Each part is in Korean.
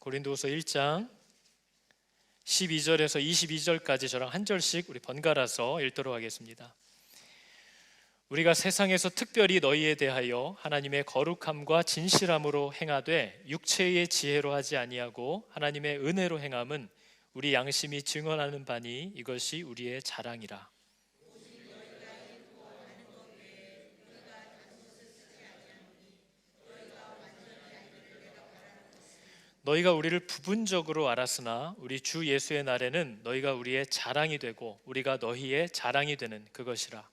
고린도후서 1장 12절에서 22절까지 저랑 한 절씩 우리 번갈아서 읽도록 하겠습니다. 우리가 세상에서 특별히 너희에 대하여 하나님의 거룩함과 진실함으로 행하되 육체의 지혜로 하지 아니하고 하나님의 은혜로 행함은 우리 양심이 증언하는 바니 이것이 우리의 자랑이라. 너희가 우리를 부분적으로 알았으나 우리 주 예수의 날에는 너희가 우리의 자랑이 되고 우리가 너희의 자랑이 되는 그것이라.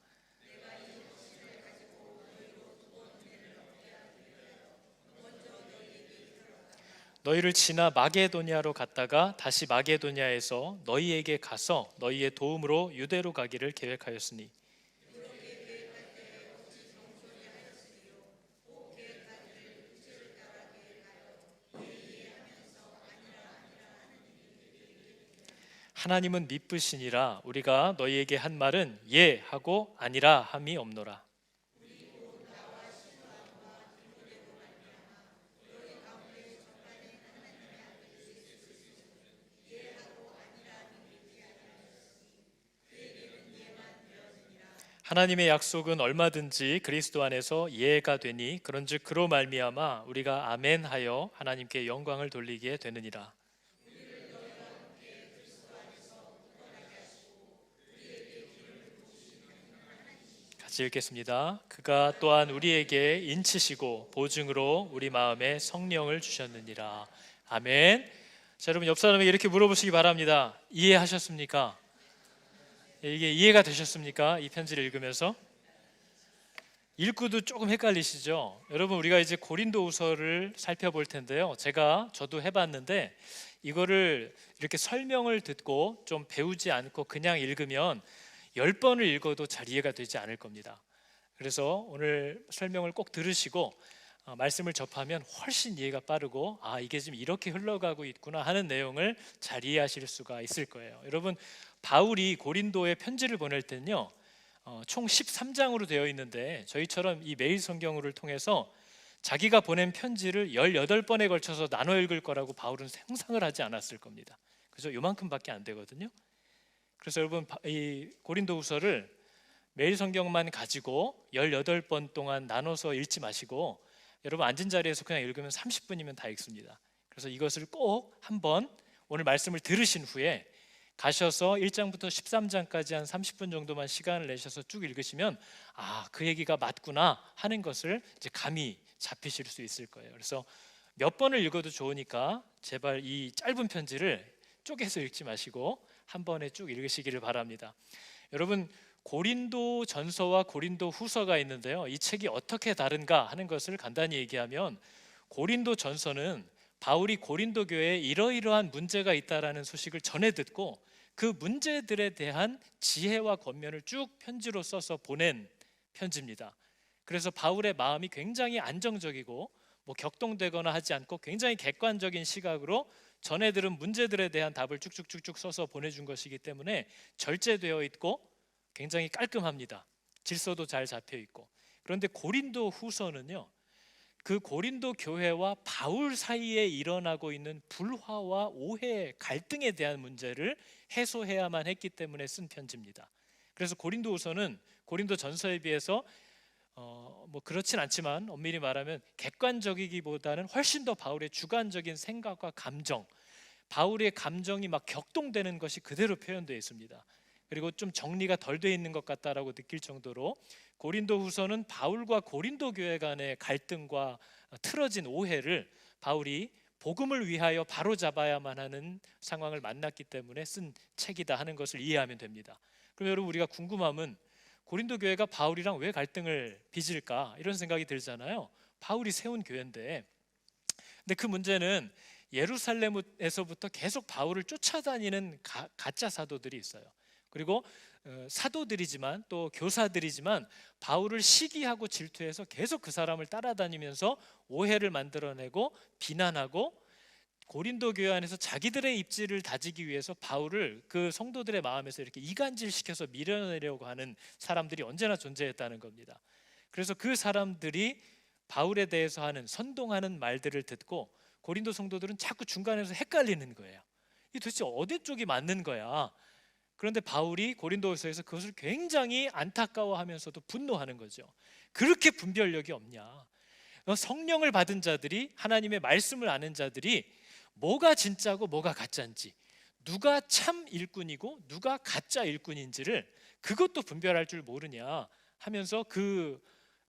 너희를 지나 마게도냐로 갔다가 다시 마게도냐에서 너희에게 가서 너희의 도움으로 유대로 가기를 계획하였으니 하나님은 미쁘시니라. 우리가 너희에게 한 말은 예 하고 아니라 함이 없노라. 하나님의 약속은 얼마든지 그리스도 안에서 예가 되니 그런즉 그로 말미암아 우리가 아멘하여 하나님께 영광을 돌리게 되느니라. 같이 읽겠습니다. 그가 또한 우리에게 인치시고 보증으로 우리 마음에 성령을 주셨느니라. 아멘. 자, 여러분 옆 사람에게 이렇게 물어보시기 바랍니다. 이해하셨습니까? 이게 이해가 되셨습니까? 이 편지를 읽으면서 읽고도 조금 헷갈리시죠? 여러분, 우리가 이제 고린도후서를 살펴볼 텐데요. 저도 해봤는데 이거를 이렇게 설명을 듣고 좀 배우지 않고 그냥 읽으면 10번을 읽어도 잘 이해가 되지 않을 겁니다. 그래서 오늘 설명을 꼭 들으시고 말씀을 접하면 훨씬 이해가 빠르고 이게 지금 이렇게 흘러가고 있구나 하는 내용을 잘 이해하실 수가 있을 거예요. 여러분, 바울이 고린도에 편지를 보낼 때는요 총 13장으로 되어 있는데 저희처럼 이 매일 성경을 통해서 자기가 보낸 편지를 18번에 걸쳐서 나눠 읽을 거라고 바울은 상상을 하지 않았을 겁니다. 그래서 요만큼밖에 안 되거든요. 그래서 여러분, 이 고린도후서를 매일 성경만 가지고 18번 동안 나눠서 읽지 마시고 여러분 앉은 자리에서 그냥 읽으면 30분이면 다 읽습니다. 그래서 이것을 꼭 한번 오늘 말씀을 들으신 후에 가셔서 1장부터 13장까지 한 30분 정도만 시간을 내셔서 쭉 읽으시면 그 얘기가 맞구나 하는 것을 이제 감이 잡히실 수 있을 거예요. 그래서 몇 번을 읽어도 좋으니까 제발 이 짧은 편지를 쪼개서 읽지 마시고 한 번에 쭉 읽으시기를 바랍니다. 여러분, 고린도 전서와 고린도 후서가 있는데요, 이 책이 어떻게 다른가 하는 것을 간단히 얘기하면 고린도 전서는 바울이 고린도 교회에 이러이러한 문제가 있다라는 소식을 전해 듣고 그 문제들에 대한 지혜와 권면을 쭉 편지로 써서 보낸 편지입니다. 그래서 바울의 마음이 굉장히 안정적이고 격동되거나 하지 않고 굉장히 객관적인 시각으로 전해 들은 문제들에 대한 답을 쭉쭉쭉쭉 써서 보내준 것이기 때문에 절제되어 있고 굉장히 깔끔합니다. 질서도 잘 잡혀 있고. 그런데 고린도 후서는요, 그 고린도 교회와 바울 사이에 일어나고 있는 불화와 오해, 갈등에 대한 문제를 해소해야만 했기 때문에 쓴 편지입니다. 그래서 고린도 후서는 고린도 전서에 비해서 그렇진 않지만 엄밀히 말하면 객관적이기보다는 훨씬 더 바울의 주관적인 생각과 감정, 바울의 감정이 막 격동되는 것이 그대로 표현되어 있습니다. 그리고 좀 정리가 덜 돼 있는 것 같다라고 느낄 정도로 고린도 후서는 바울과 고린도 교회 간의 갈등과 틀어진 오해를 바울이 복음을 위하여 바로잡아야만 하는 상황을 만났기 때문에 쓴 책이다 하는 것을 이해하면 됩니다. 그럼 여러분, 우리가 궁금함은 고린도 교회가 바울이랑 왜 갈등을 빚을까 이런 생각이 들잖아요. 바울이 세운 교회인데. 근데 그 문제는 예루살렘에서부터 계속 바울을 쫓아다니는 가짜 사도들이 있어요. 그리고 사도들이지만 또 교사들이지만 바울을 시기하고 질투해서 계속 그 사람을 따라다니면서 오해를 만들어내고 비난하고 고린도 교회 안에서 자기들의 입지를 다지기 위해서 바울을 그 성도들의 마음에서 이렇게 이간질시켜서 밀어내려고 하는 사람들이 언제나 존재했다는 겁니다. 그래서 그 사람들이 바울에 대해서 하는 선동하는 말들을 듣고 고린도 성도들은 자꾸 중간에서 헷갈리는 거예요. 이 도대체 어디 쪽이 맞는 거야? 그런데 바울이 고린도서에서 그것을 굉장히 안타까워하면서도 분노하는 거죠. 그렇게 분별력이 없냐? 성령을 받은 자들이, 하나님의 말씀을 아는 자들이 뭐가 진짜고 뭐가 가짜인지, 누가 참 일꾼이고 누가 가짜 일꾼인지를 그것도 분별할 줄 모르냐 하면서 그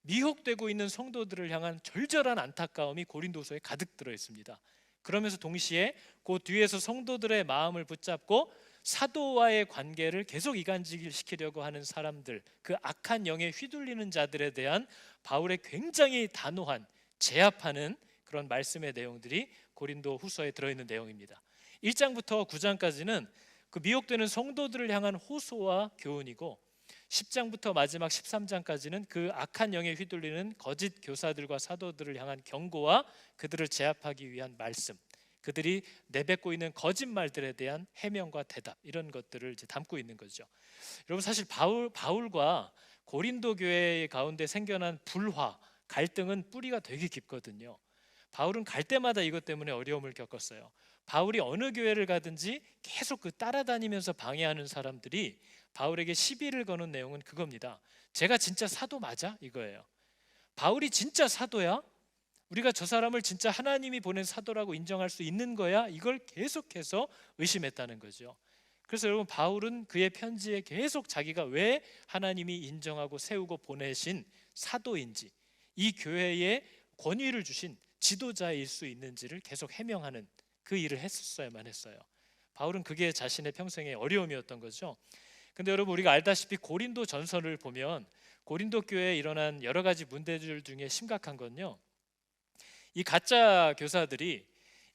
미혹되고 있는 성도들을 향한 절절한 안타까움이 고린도서에 가득 들어 있습니다. 그러면서 동시에 그 뒤에서 성도들의 마음을 붙잡고 사도와의 관계를 계속 이간질시키려고 하는 사람들, 그 악한 영에 휘둘리는 자들에 대한 바울의 굉장히 단호한 제압하는 그런 말씀의 내용들이 고린도 후서에 들어있는 내용입니다. 1장부터 9장까지는 그 미혹되는 성도들을 향한 호소와 교훈이고, 10장부터 마지막 13장까지는 그 악한 영에 휘둘리는 거짓 교사들과 사도들을 향한 경고와 그들을 제압하기 위한 말씀, 그들이 내뱉고 있는 거짓말들에 대한 해명과 대답, 이런 것들을 이제 담고 있는 거죠. 여러분, 사실 바울과 고린도 교회 가운데 생겨난 불화, 갈등은 뿌리가 되게 깊거든요. 바울은 갈 때마다 이것 때문에 어려움을 겪었어요. 바울이 어느 교회를 가든지 계속 그 따라다니면서 방해하는 사람들이 바울에게 시비를 거는 내용은 그겁니다. 제가 진짜 사도 맞아? 이거예요. 바울이 진짜 사도야? 우리가 저 사람을 진짜 하나님이 보낸 사도라고 인정할 수 있는 거야? 이걸 계속해서 의심했다는 거죠. 그래서 여러분, 바울은 그의 편지에 계속 자기가 왜 하나님이 인정하고 세우고 보내신 사도인지, 이 교회에 권위를 주신 지도자일 수 있는지를 계속 해명하는 그 일을 했었어야만 했어요. 바울은 그게 자신의 평생의 어려움이었던 거죠. 근데 여러분, 우리가 알다시피 고린도 전서를 보면 고린도 교회에 일어난 여러 가지 문제들 중에 심각한 건요, 이 가짜 교사들이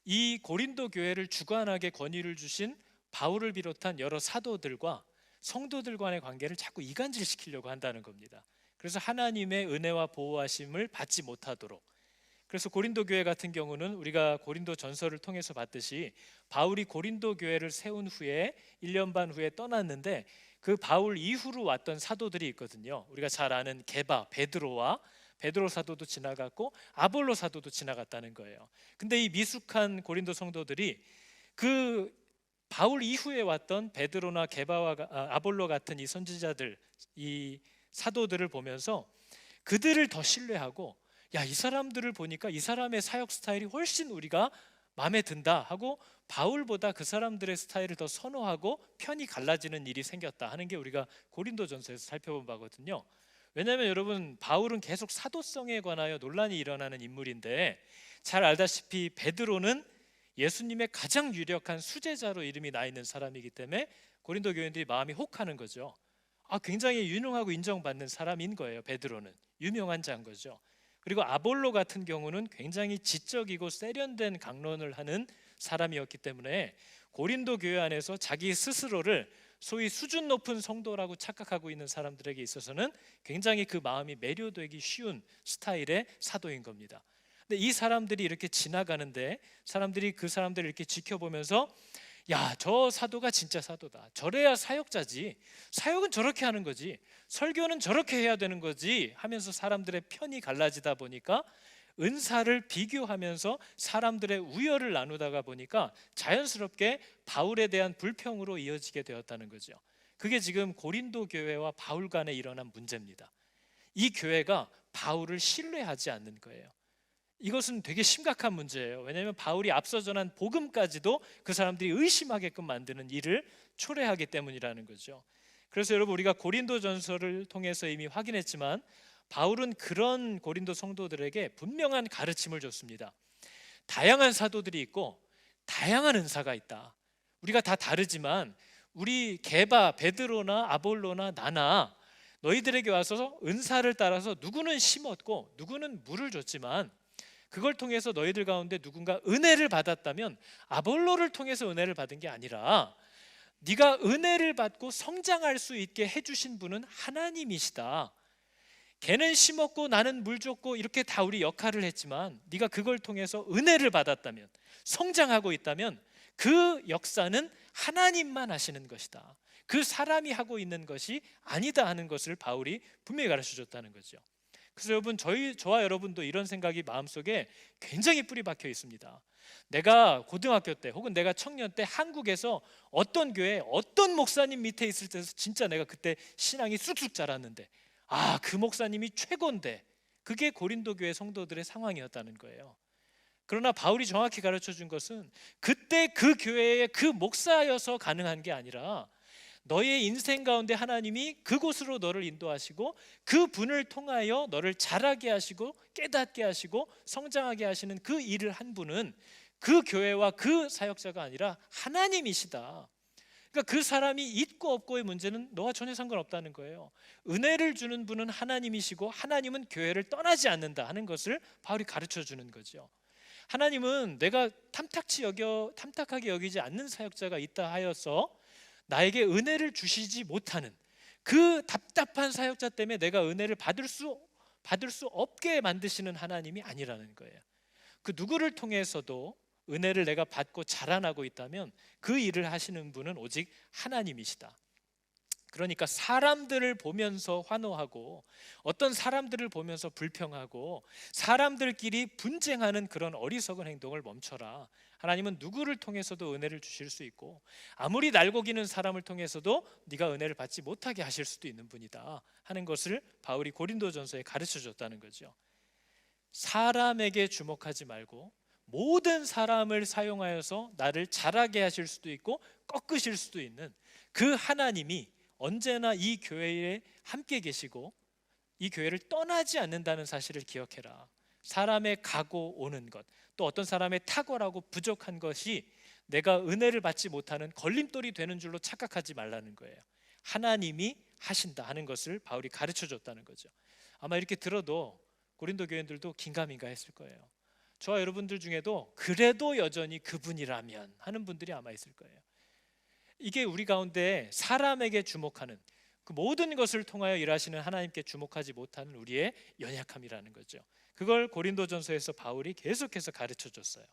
이 고린도 교회를 주관하게 권위를 주신 바울을 비롯한 여러 사도들과 성도들 간의 관계를 자꾸 이간질시키려고 한다는 겁니다. 그래서 하나님의 은혜와 보호하심을 받지 못하도록. 그래서 고린도 교회 같은 경우는 우리가 고린도 전서를 통해서 봤듯이 바울이 고린도 교회를 세운 후에 1년 반 후에 떠났는데, 그 바울 이후로 왔던 사도들이 있거든요. 우리가 잘 아는 게바, 베드로 사도도 지나갔고 아볼로 사도도 지나갔다는 거예요. 근데 이 미숙한 고린도 성도들이 그 바울 이후에 왔던 베드로나 게바와 아볼로 같은 이 선지자들, 이 사도들을 보면서 그들을 더 신뢰하고, 야, 이 사람들을 보니까 이 사람의 사역 스타일이 훨씬 우리가 마음에 든다 하고 바울보다 그 사람들의 스타일을 더 선호하고 편이 갈라지는 일이 생겼다 하는 게 우리가 고린도전서에서 살펴본 바거든요. 왜냐하면 여러분, 바울은 계속 사도성에 관하여 논란이 일어나는 인물인데, 잘 알다시피 베드로는 예수님의 가장 유력한 수제자로 이름이 나 있는 사람이기 때문에 고린도 교인들이 마음이 혹하는 거죠. 굉장히 유능하고 인정받는 사람인 거예요. 베드로는 유명한 자인 거죠. 그리고 아볼로 같은 경우는 굉장히 지적이고 세련된 강론을 하는 사람이었기 때문에 고린도 교회 안에서 자기 스스로를 소위 수준 높은 성도라고 착각하고 있는 사람들에게 있어서는 굉장히 그 마음이 매료되기 쉬운 스타일의 사도인 겁니다. 근데 이 사람들이 이렇게 지나가는데 사람들이 그 사람들을 이렇게 지켜보면서, 야, 저 사도가 진짜 사도다, 저래야 사역자지, 사역은 저렇게 하는 거지, 설교는 저렇게 해야 되는 거지 하면서 사람들의 편이 갈라지다 보니까 은사를 비교하면서 사람들의 우열을 나누다가 보니까 자연스럽게 바울에 대한 불평으로 이어지게 되었다는 거죠. 그게 지금 고린도 교회와 바울 간에 일어난 문제입니다. 이 교회가 바울을 신뢰하지 않는 거예요. 이것은 되게 심각한 문제예요. 왜냐하면 바울이 앞서 전한 복음까지도 그 사람들이 의심하게끔 만드는 일을 초래하기 때문이라는 거죠. 그래서 여러분, 우리가 고린도전서를 통해서 이미 확인했지만 바울은 그런 고린도 성도들에게 분명한 가르침을 줬습니다. 다양한 사도들이 있고 다양한 은사가 있다. 우리가 다 다르지만 우리 게바, 베드로나 아볼로나 나나 너희들에게 와서 은사를 따라서 누구는 심었고 누구는 물을 줬지만, 그걸 통해서 너희들 가운데 누군가 은혜를 받았다면 아볼로를 통해서 은혜를 받은 게 아니라 네가 은혜를 받고 성장할 수 있게 해주신 분은 하나님이시다. 걔는 심었고 나는 물 줬고 이렇게 다 우리 역할을 했지만 네가 그걸 통해서 은혜를 받았다면, 성장하고 있다면 그 역사는 하나님만 하시는 것이다. 그 사람이 하고 있는 것이 아니다 하는 것을 바울이 분명히 가르쳐 줬다는 거죠. 그래서 여러분, 저와 여러분도 이런 생각이 마음속에 굉장히 뿌리 박혀 있습니다. 내가 고등학교 때 혹은 내가 청년 때 한국에서 어떤 교회 어떤 목사님 밑에 있을 때도 진짜 내가 그때 신앙이 쑥쑥 자랐는데, 그 목사님이 최고인데, 그게 고린도 교회 성도들의 상황이었다는 거예요. 그러나 바울이 정확히 가르쳐 준 것은 그때 그 교회의 그 목사여서 가능한 게 아니라 너의 인생 가운데 하나님이 그곳으로 너를 인도하시고 그 분을 통하여 너를 자라게 하시고 깨닫게 하시고 성장하게 하시는 그 일을 한 분은 그 교회와 그 사역자가 아니라 하나님이시다. 그러니까 그 사람이 있고 없고의 문제는 너와 전혀 상관없다는 거예요. 은혜를 주는 분은 하나님이시고 하나님은 교회를 떠나지 않는다 하는 것을 바울이 가르쳐 주는 거죠. 하나님은 내가 탐탁하게 여기지 않는 사역자가 있다 하여서 나에게 은혜를 주시지 못하는 그 답답한 사역자 때문에 내가 은혜를 받을 수 없게 만드시는 하나님이 아니라는 거예요. 그 누구를 통해서도 은혜를 내가 받고 자라나고 있다면 그 일을 하시는 분은 오직 하나님이시다. 그러니까 사람들을 보면서 환호하고 어떤 사람들을 보면서 불평하고 사람들끼리 분쟁하는 그런 어리석은 행동을 멈춰라. 하나님은 누구를 통해서도 은혜를 주실 수 있고 아무리 날고기는 사람을 통해서도 네가 은혜를 받지 못하게 하실 수도 있는 분이다 하는 것을 바울이 고린도전서에 가르쳐 줬다는 거죠. 사람에게 주목하지 말고 모든 사람을 사용하여서 나를 자라게 하실 수도 있고 꺾으실 수도 있는 그 하나님이 언제나 이 교회에 함께 계시고 이 교회를 떠나지 않는다는 사실을 기억해라. 사람의 가고 오는 것, 또 어떤 사람의 탁월하고 부족한 것이 내가 은혜를 받지 못하는 걸림돌이 되는 줄로 착각하지 말라는 거예요. 하나님이 하신다 하는 것을 바울이 가르쳐 줬다는 거죠. 아마 이렇게 들어도 고린도 교인들도 긴가민가 했을 거예요. 저와 여러분들 중에도 그래도 여전히 그분이라면 하는 분들이 아마 있을 거예요. 이게 우리 가운데 사람에게 주목하는 그 모든 것을 통하여 일하시는 하나님께 주목하지 못하는 우리의 연약함이라는 거죠. 그걸 고린도전서에서 바울이 계속해서 가르쳐 줬어요.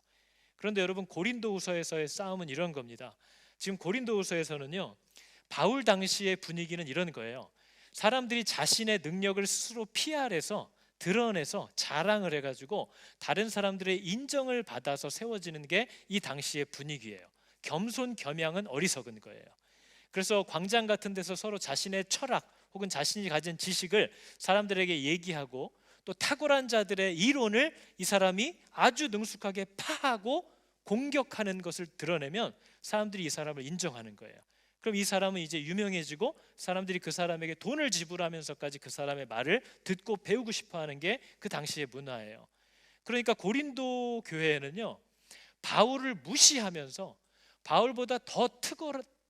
그런데 여러분, 고린도후서에서의 싸움은 이런 겁니다. 지금 고린도후서에서는요, 바울 당시의 분위기는 이런 거예요. 사람들이 자신의 능력을 스스로 PR해서 드러내서 자랑을 해가지고 다른 사람들의 인정을 받아서 세워지는 게 이 당시의 분위기예요. 겸손겸양은 어리석은 거예요. 그래서 광장 같은 데서 서로 자신의 철학 혹은 자신이 가진 지식을 사람들에게 얘기하고 또 탁월한 자들의 이론을 이 사람이 아주 능숙하게 파하고 공격하는 것을 드러내면 사람들이 이 사람을 인정하는 거예요. 그럼 이 사람은 이제 유명해지고 사람들이 그 사람에게 돈을 지불하면서까지 그 사람의 말을 듣고 배우고 싶어하는 게 그 당시의 문화예요. 그러니까 고린도 교회에는요, 바울을 무시하면서 바울보다 더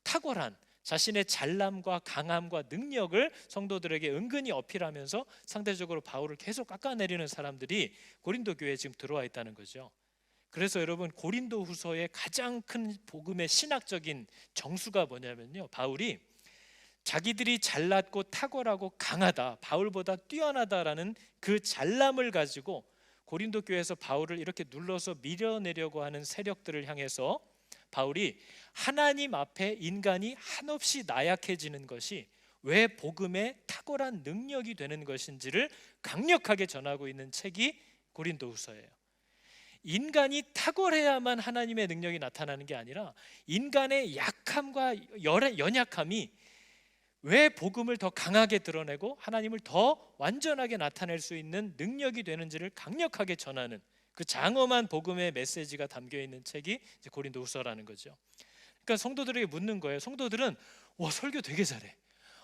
탁월한 자신의 잘남과 강함과 능력을 성도들에게 은근히 어필하면서 상대적으로 바울을 계속 깎아내리는 사람들이 고린도 교회에 지금 들어와 있다는 거죠. 그래서 여러분, 고린도 후서의 가장 큰 복음의 신학적인 정수가 뭐냐면요, 바울이 자기들이 잘났고 탁월하고 강하다, 바울보다 뛰어나다라는 그 잘남을 가지고 고린도 교회에서 바울을 이렇게 눌러서 밀어내려고 하는 세력들을 향해서 바울이 하나님 앞에 인간이 한없이 나약해지는 것이 왜 복음의 탁월한 능력이 되는 것인지를 강력하게 전하고 있는 책이 고린도후서예요. 인간이 탁월해야만 하나님의 능력이 나타나는 게 아니라 인간의 약함과 연약함이 왜 복음을 더 강하게 드러내고 하나님을 더 완전하게 나타낼 수 있는 능력이 되는지를 강력하게 전하는 그 장엄한 복음의 메시지가 담겨 있는 책이 이제 고린도후서라는 거죠. 그러니까 성도들에게 묻는 거예요. 성도들은 와, 설교 되게 잘해.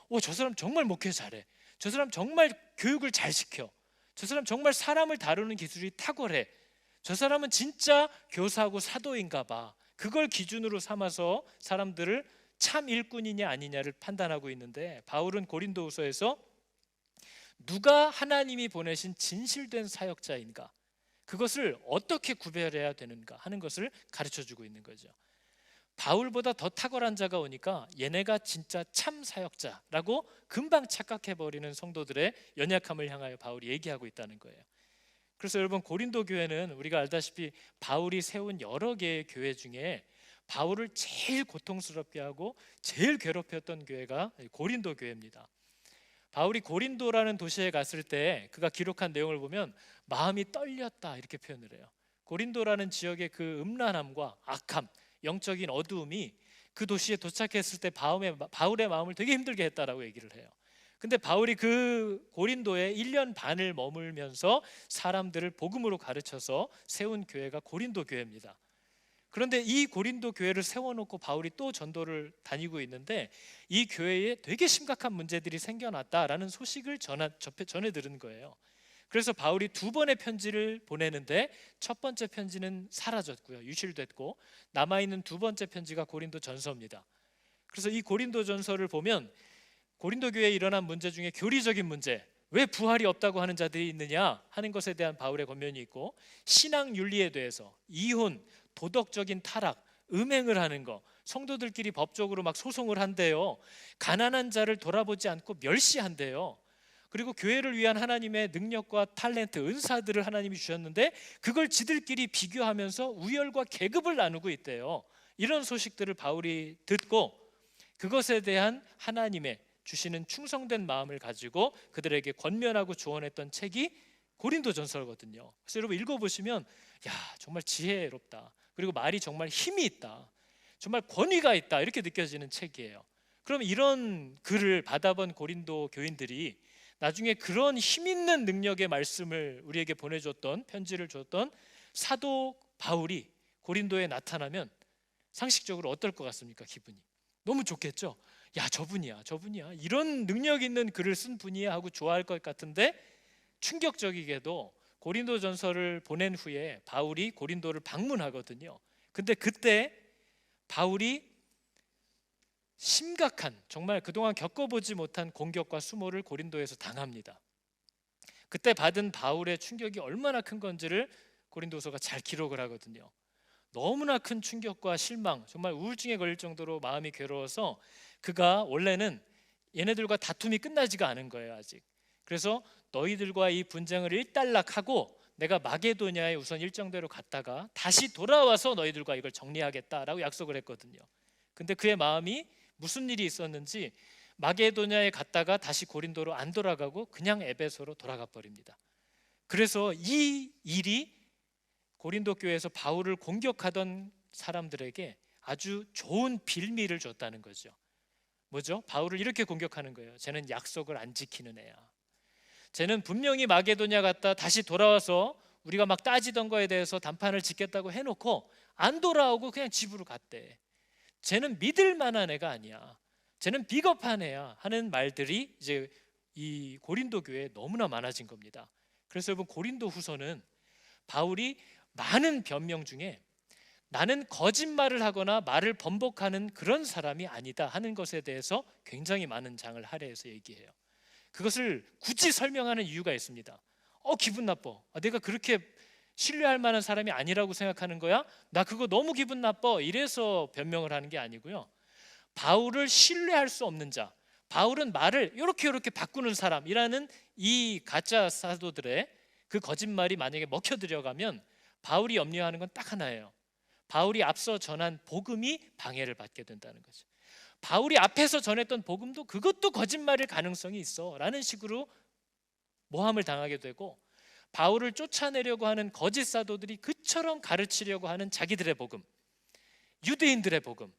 와, 저 사람 정말 목회 잘해. 저 사람 정말 교육을 잘 시켜. 저 사람 정말 사람을 다루는 기술이 탁월해. 저 사람은 진짜 교사고 사도인가 봐. 그걸 기준으로 삼아서 사람들을 참 일꾼이냐 아니냐를 판단하고 있는데, 바울은 고린도후서에서 누가 하나님이 보내신 진실된 사역자인가, 그것을 어떻게 구별해야 되는가 하는 것을 가르쳐주고 있는 거죠. 바울보다 더 탁월한 자가 오니까 얘네가 진짜 참 사역자라고 금방 착각해버리는 성도들의 연약함을 향하여 바울이 얘기하고 있다는 거예요. 그래서 여러분, 고린도 교회는 우리가 알다시피 바울이 세운 여러 개의 교회 중에 바울을 제일 고통스럽게 하고 제일 괴롭혔던 교회가 고린도 교회입니다. 바울이 고린도라는 도시에 갔을 때 그가 기록한 내용을 보면 마음이 떨렸다 이렇게 표현을 해요. 고린도라는 지역의 그 음란함과 악함, 영적인 어두움이 그 도시에 도착했을 때 바울의 마음을 되게 힘들게 했다라고 얘기를 해요. 근데 바울이 그 고린도에 1년 반을 머물면서 사람들을 복음으로 가르쳐서 세운 교회가 고린도 교회입니다. 그런데 이 고린도 교회를 세워놓고 바울이 또 전도를 다니고 있는데 이 교회에 되게 심각한 문제들이 생겨났다라는 소식을 전해 들은 거예요. 그래서 바울이 두 번의 편지를 보내는데 첫 번째 편지는 사라졌고요, 유실됐고, 남아있는 두 번째 편지가 고린도 전서입니다. 그래서 이 고린도 전서를 보면 고린도 교회에 일어난 문제 중에 교리적인 문제, 왜 부활이 없다고 하는 자들이 있느냐 하는 것에 대한 바울의 권면이 있고, 신앙 윤리에 대해서 이혼, 도덕적인 타락, 음행을 하는 거, 성도들끼리 법적으로 막 소송을 한대요. 가난한 자를 돌아보지 않고 멸시한대요. 그리고 교회를 위한 하나님의 능력과 탤런트, 은사들을 하나님이 주셨는데 그걸 지들끼리 비교하면서 우열과 계급을 나누고 있대요. 이런 소식들을 바울이 듣고 그것에 대한 하나님의 주시는 충성된 마음을 가지고 그들에게 권면하고 조언했던 책이 고린도전서거든요. 그래서 여러분 읽어보시면 야, 정말 지혜롭다, 그리고 말이 정말 힘이 있다, 정말 권위가 있다, 이렇게 느껴지는 책이에요. 그럼 이런 글을 받아본 고린도 교인들이 나중에 그런 힘 있는 능력의 말씀을 우리에게 보내줬던, 편지를 줬던 사도 바울이 고린도에 나타나면 상식적으로 어떨 것 같습니까? 기분이 너무 좋겠죠? 야, 저분이야 이런 능력 있는 글을 쓴 분이야 하고 좋아할 것 같은데, 충격적이게도 고린도전서를 보낸 후에 바울이 고린도를 방문하거든요. 근데 그때 바울이 심각한, 정말 그동안 겪어보지 못한 공격과 수모를 고린도에서 당합니다. 그때 받은 바울의 충격이 얼마나 큰 건지를 고린도서가 잘 기록을 하거든요. 너무나 큰 충격과 실망, 정말 우울증에 걸릴 정도로 마음이 괴로워서 그가 원래는 얘네들과 다툼이 끝나지가 않은 거예요, 아직. 그래서 너희들과 이 분쟁을 일단락하고 내가 마게도냐에 우선 일정대로 갔다가 다시 돌아와서 너희들과 이걸 정리하겠다라고 약속을 했거든요. 근데 그의 마음이 무슨 일이 있었는지 마게도냐에 갔다가 다시 고린도로 안 돌아가고 그냥 에베소로 돌아가 버립니다. 그래서 이 일이 고린도 교회에서 바울을 공격하던 사람들에게 아주 좋은 빌미를 줬다는 거죠. 뭐죠? 바울을 이렇게 공격하는 거예요. 쟤는 약속을 안 지키는 애야. 쟤는 분명히 마게도냐 갔다 다시 돌아와서 우리가 막 따지던 거에 대해서 담판을 짓겠다고 해놓고 안 돌아오고 그냥 집으로 갔대. 쟤는 믿을 만한 애가 아니야, 쟤는 비겁한 애야 하는 말들이 이제 이 고린도 교회에 너무나 많아진 겁니다. 그래서 여러분, 고린도 후서는 바울이 많은 변명 중에 나는 거짓말을 하거나 말을 번복하는 그런 사람이 아니다 하는 것에 대해서 굉장히 많은 장을 할애해서 얘기해요. 그것을 굳이 설명하는 이유가 있습니다. 기분 나빠, 내가 그렇게 신뢰할 만한 사람이 아니라고 생각하는 거야? 나 그거 너무 기분 나빠, 이래서 변명을 하는 게 아니고요, 바울을 신뢰할 수 없는 자, 바울은 말을 이렇게 바꾸는 사람이라는 이 가짜 사도들의 그 거짓말이 만약에 먹혀 들어가면 바울이 염려하는 건 딱 하나예요. 바울이 앞서 전한 복음이 방해를 받게 된다는 거죠. 바울이 앞에서 전했던 복음도 그것도 거짓말일 가능성이 있어 라는 식으로 모함을 당하게 되고, 바울을 쫓아내려고 하는 거짓 사도들이 그처럼 가르치려고 하는 자기들의 복음, 유대인들의 복음,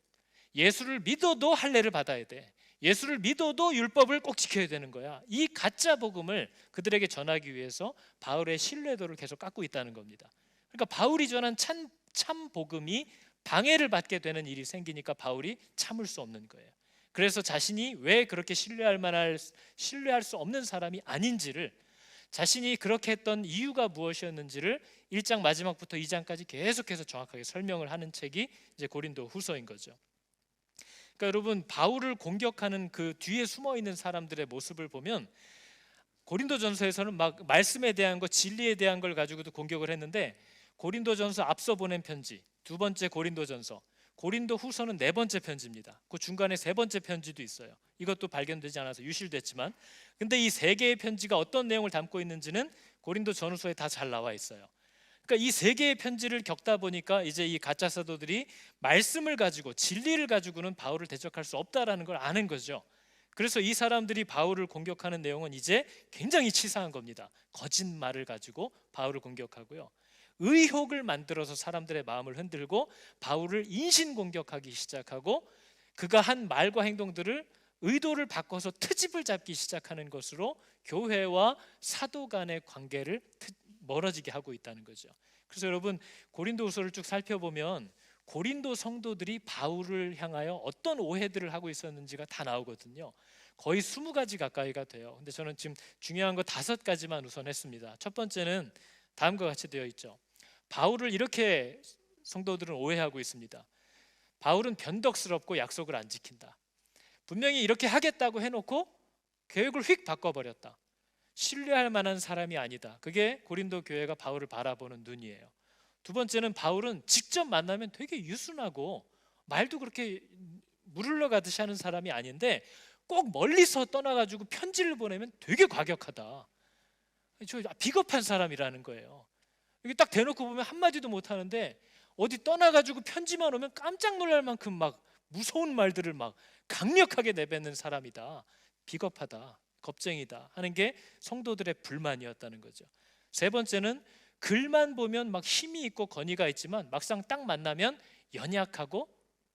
예수를 믿어도 할례를 받아야 돼, 예수를 믿어도 율법을 꼭 지켜야 되는 거야, 이 가짜 복음을 그들에게 전하기 위해서 바울의 신뢰도를 계속 깎고 있다는 겁니다. 그러니까 바울이 전한 참 복음이 방해를 받게 되는 일이 생기니까 바울이 참을 수 없는 거예요. 그래서 자신이 왜 그렇게 신뢰할 수 없는 사람이 아닌지를, 자신이 그렇게 했던 이유가 무엇이었는지를 1장 마지막부터 2장까지 계속해서 정확하게 설명을 하는 책이 이제 고린도 후서인 거죠. 그러니까 여러분, 바울을 공격하는 그 뒤에 숨어 있는 사람들의 모습을 보면 고린도전서에서는 막 말씀에 대한 거, 진리에 대한 걸 가지고도 공격을 했는데, 고린도전서 앞서 보낸 편지, 두 번째 고린도전서, 고린도 후서는 네 번째 편지입니다. 그 중간에 세 번째 편지도 있어요. 이것도 발견되지 않아서 유실됐지만, 근데 이 세 개의 편지가 어떤 내용을 담고 있는지는 고린도 전후서에 다 잘 나와 있어요. 그러니까 이 세 개의 편지를 겪다 보니까 이제 이 가짜 사도들이 말씀을 가지고, 진리를 가지고는 바울을 대적할 수 없다라는 걸 아는 거죠. 그래서 이 사람들이 바울을 공격하는 내용은 이제 굉장히 치사한 겁니다. 거짓말을 가지고 바울을 공격하고요, 의혹을 만들어서 사람들의 마음을 흔들고 바울을 인신공격하기 시작하고 그가 한 말과 행동들을 의도를 바꿔서 트집을 잡기 시작하는 것으로 교회와 사도 간의 관계를 멀어지게 하고 있다는 거죠. 그래서 여러분 고린도후서를 쭉 살펴보면 고린도 성도들이 바울을 향하여 어떤 오해들을 하고 있었는지가 다 나오거든요. 거의 20가지 가까이가 돼요. 근데 저는 지금 중요한 거 5가지만 우선 했습니다. 첫 번째는 다음과 같이 되어 있죠. 바울을 이렇게 성도들은 오해하고 있습니다. 바울은 변덕스럽고 약속을 안 지킨다. 분명히 이렇게 하겠다고 해놓고 계획을 휙 바꿔버렸다. 신뢰할 만한 사람이 아니다. 그게 고린도 교회가 바울을 바라보는 눈이에요. 두 번째는 바울은 직접 만나면 되게 유순하고 말도 그렇게 물 흘러가듯이 하는 사람이 아닌데 꼭 멀리서 떠나가지고 편지를 보내면 되게 과격하다. 저 비겁한 사람이라는 거예요. 이게 딱 대놓고 보면 한마디도 못하는데 어디 떠나가지고 편지만 오면 깜짝 놀랄 만큼 막 무서운 말들을 막 강력하게 내뱉는 사람이다. 비겁하다, 겁쟁이다 하는 게 성도들의 불만이었다는 거죠. 세 번째는 글만 보면 막 힘이 있고 권위가 있지만 막상 딱 만나면 연약하고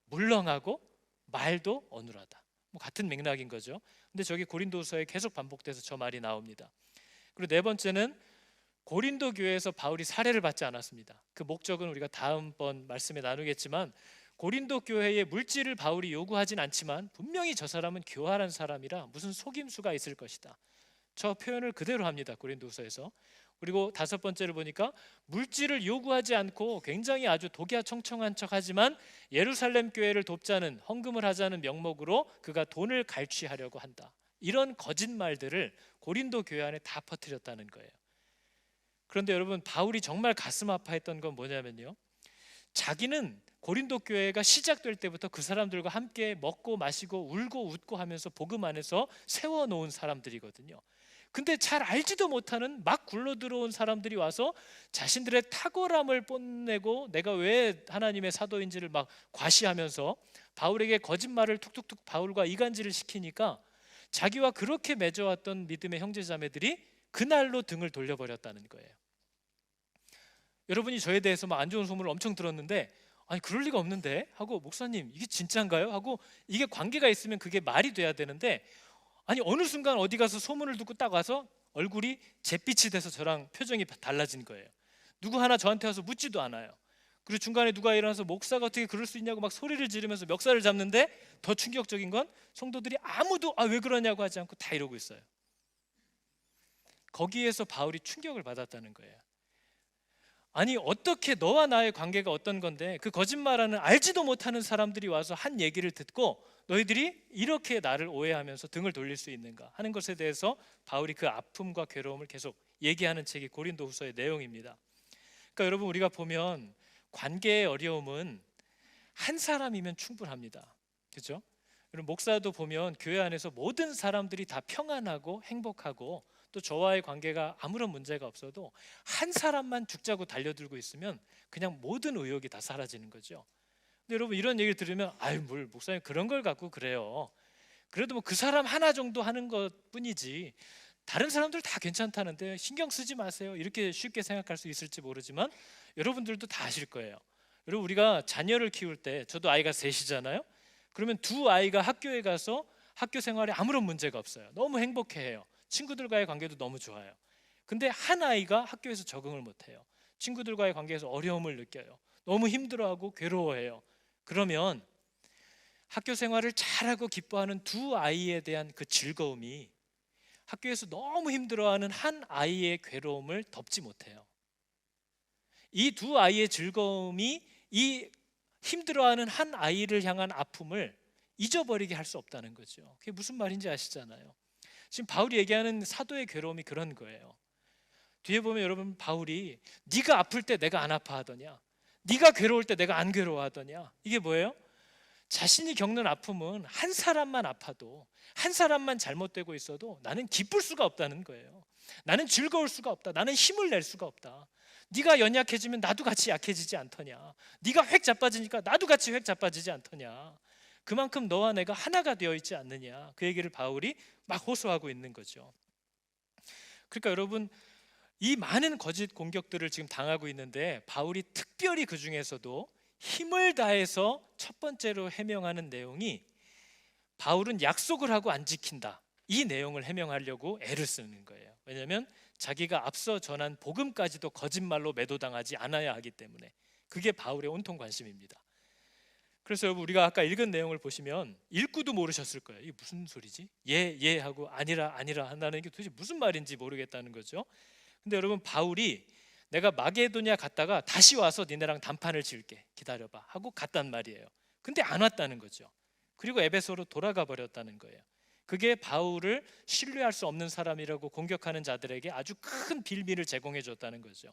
물렁하고 말도 어눌하다. 뭐 같은 맥락인 거죠. 근데 저기 고린도서에 계속 반복돼서 저 말이 나옵니다. 그리고 네 번째는 고린도 교회에서 바울이 살해를 받지 않았습니다. 그 목적은 우리가 다음번 말씀에 나누겠지만 고린도 교회의 물질을 바울이 요구하진 않지만 분명히 저 사람은 교활한 사람이라 무슨 속임수가 있을 것이다. 저 표현을 그대로 합니다. 고린도서에서. 그리고 다섯 번째를 보니까 물질을 요구하지 않고 굉장히 아주 독야청청한 척하지만 예루살렘 교회를 돕자는 헌금을 하자는 명목으로 그가 돈을 갈취하려고 한다. 이런 거짓말들을 고린도 교회 안에 다 퍼뜨렸다는 거예요. 그런데 여러분 바울이 정말 가슴 아파했던 건 뭐냐면요, 자기는 고린도 교회가 시작될 때부터 그 사람들과 함께 먹고 마시고 울고 웃고 하면서 복음 안에서 세워놓은 사람들이거든요. 근데 잘 알지도 못하는 막 굴러 들어온 사람들이 와서 자신들의 탁월함을 뽐내고 내가 왜 하나님의 사도인지를 막 과시하면서 바울에게 거짓말을 툭툭툭 바울과 이간질을 시키니까 자기와 그렇게 맺어왔던 믿음의 형제자매들이 그날로 등을 돌려버렸다는 거예요. 여러분이 저에 대해서 막 안 좋은 소문을 엄청 들었는데 아니 그럴 리가 없는데 하고 목사님 이게 진짜인가요? 하고 이게 관계가 있으면 그게 말이 돼야 되는데 아니 어느 순간 어디 가서 소문을 듣고 딱 와서 얼굴이 잿빛이 돼서 저랑 표정이 달라진 거예요. 누구 하나 저한테 와서 묻지도 않아요. 그리고 중간에 누가 일어나서 목사가 어떻게 그럴 수 있냐고 막 소리를 지르면서 멱살을 잡는데 더 충격적인 건 성도들이 아무도 왜 그러냐고 하지 않고 다 이러고 있어요. 거기에서 바울이 충격을 받았다는 거예요. 아니 어떻게 너와 나의 관계가 어떤 건데 그 거짓말하는 알지도 못하는 사람들이 와서 한 얘기를 듣고 너희들이 이렇게 나를 오해하면서 등을 돌릴 수 있는가 하는 것에 대해서 바울이 그 아픔과 괴로움을 계속 얘기하는 책이 고린도후서의 내용입니다. 그러니까 여러분 우리가 보면 관계의 어려움은 한 사람이면 충분합니다. 그렇죠? 여러분 목사도 보면 교회 안에서 모든 사람들이 다 평안하고 행복하고 또 저와의 관계가 아무런 문제가 없어도 한 사람만 죽자고 달려들고 있으면 그냥 모든 의욕이 다 사라지는 거죠. 근데 여러분 이런 얘기를 들으면 아유 뭘 목사님 그런 걸 갖고 그래요. 그래도 뭐 그 사람 하나 정도 하는 것 뿐이지 다른 사람들 다 괜찮다는데 신경 쓰지 마세요. 이렇게 쉽게 생각할 수 있을지 모르지만 여러분들도 다 아실 거예요. 여러분 우리가 자녀를 키울 때 저도 아이가 셋이잖아요. 그러면 두 아이가 학교에 가서 학교 생활에 아무런 문제가 없어요. 너무 행복해해요. 친구들과의 관계도 너무 좋아요. 근데 한 아이가 학교에서 적응을 못해요. 친구들과의 관계에서 어려움을 느껴요. 너무 힘들어하고 괴로워해요. 그러면 학교 생활을 잘하고 기뻐하는 두 아이에 대한 그 즐거움이 학교에서 너무 힘들어하는 한 아이의 괴로움을 덮지 못해요. 이 두 아이의 즐거움이 이 힘들어하는 한 아이를 향한 아픔을 잊어버리게 할 수 없다는 거죠. 그게 무슨 말인지 아시잖아요. 지금 바울이 얘기하는 사도의 괴로움이 그런 거예요. 뒤에 보면 여러분 바울이 네가 아플 때 내가 안 아파하더냐, 네가 괴로울 때 내가 안 괴로워하더냐, 이게 뭐예요? 자신이 겪는 아픔은 한 사람만 아파도 한 사람만 잘못되고 있어도 나는 기쁠 수가 없다는 거예요. 나는 즐거울 수가 없다. 나는 힘을 낼 수가 없다. 네가 연약해지면 나도 같이 약해지지 않더냐, 네가 획 자빠지니까 나도 같이 획 자빠지지 않더냐, 그만큼 너와 내가 하나가 되어 있지 않느냐, 그 얘기를 바울이 막 호소하고 있는 거죠. 그러니까 여러분 이 많은 거짓 공격들을 지금 당하고 있는데 바울이 특별히 그 중에서도 힘을 다해서 첫 번째로 해명하는 내용이 바울은 약속을 하고 안 지킨다, 이 내용을 해명하려고 애를 쓰는 거예요. 왜냐하면 자기가 앞서 전한 복음까지도 거짓말로 매도당하지 않아야 하기 때문에. 그게 바울의 온통 관심입니다. 그래서 여러분, 우리가 아까 읽은 내용을 보시면 읽고도 모르셨을 거예요. 이게 무슨 소리지? 예 하고 아니라 한다는 게 도대체 무슨 말인지 모르겠다는 거죠. 근데 여러분, 바울이 내가 마게도냐 갔다가 다시 와서 니네랑 담판을 지을게, 기다려봐 하고 갔단 말이에요. 근데 안 왔다는 거죠. 그리고 에베소로 돌아가 버렸다는 거예요. 그게 바울을 신뢰할 수 없는 사람이라고 공격하는 자들에게 아주 큰 빌미를 제공해 줬다는 거죠.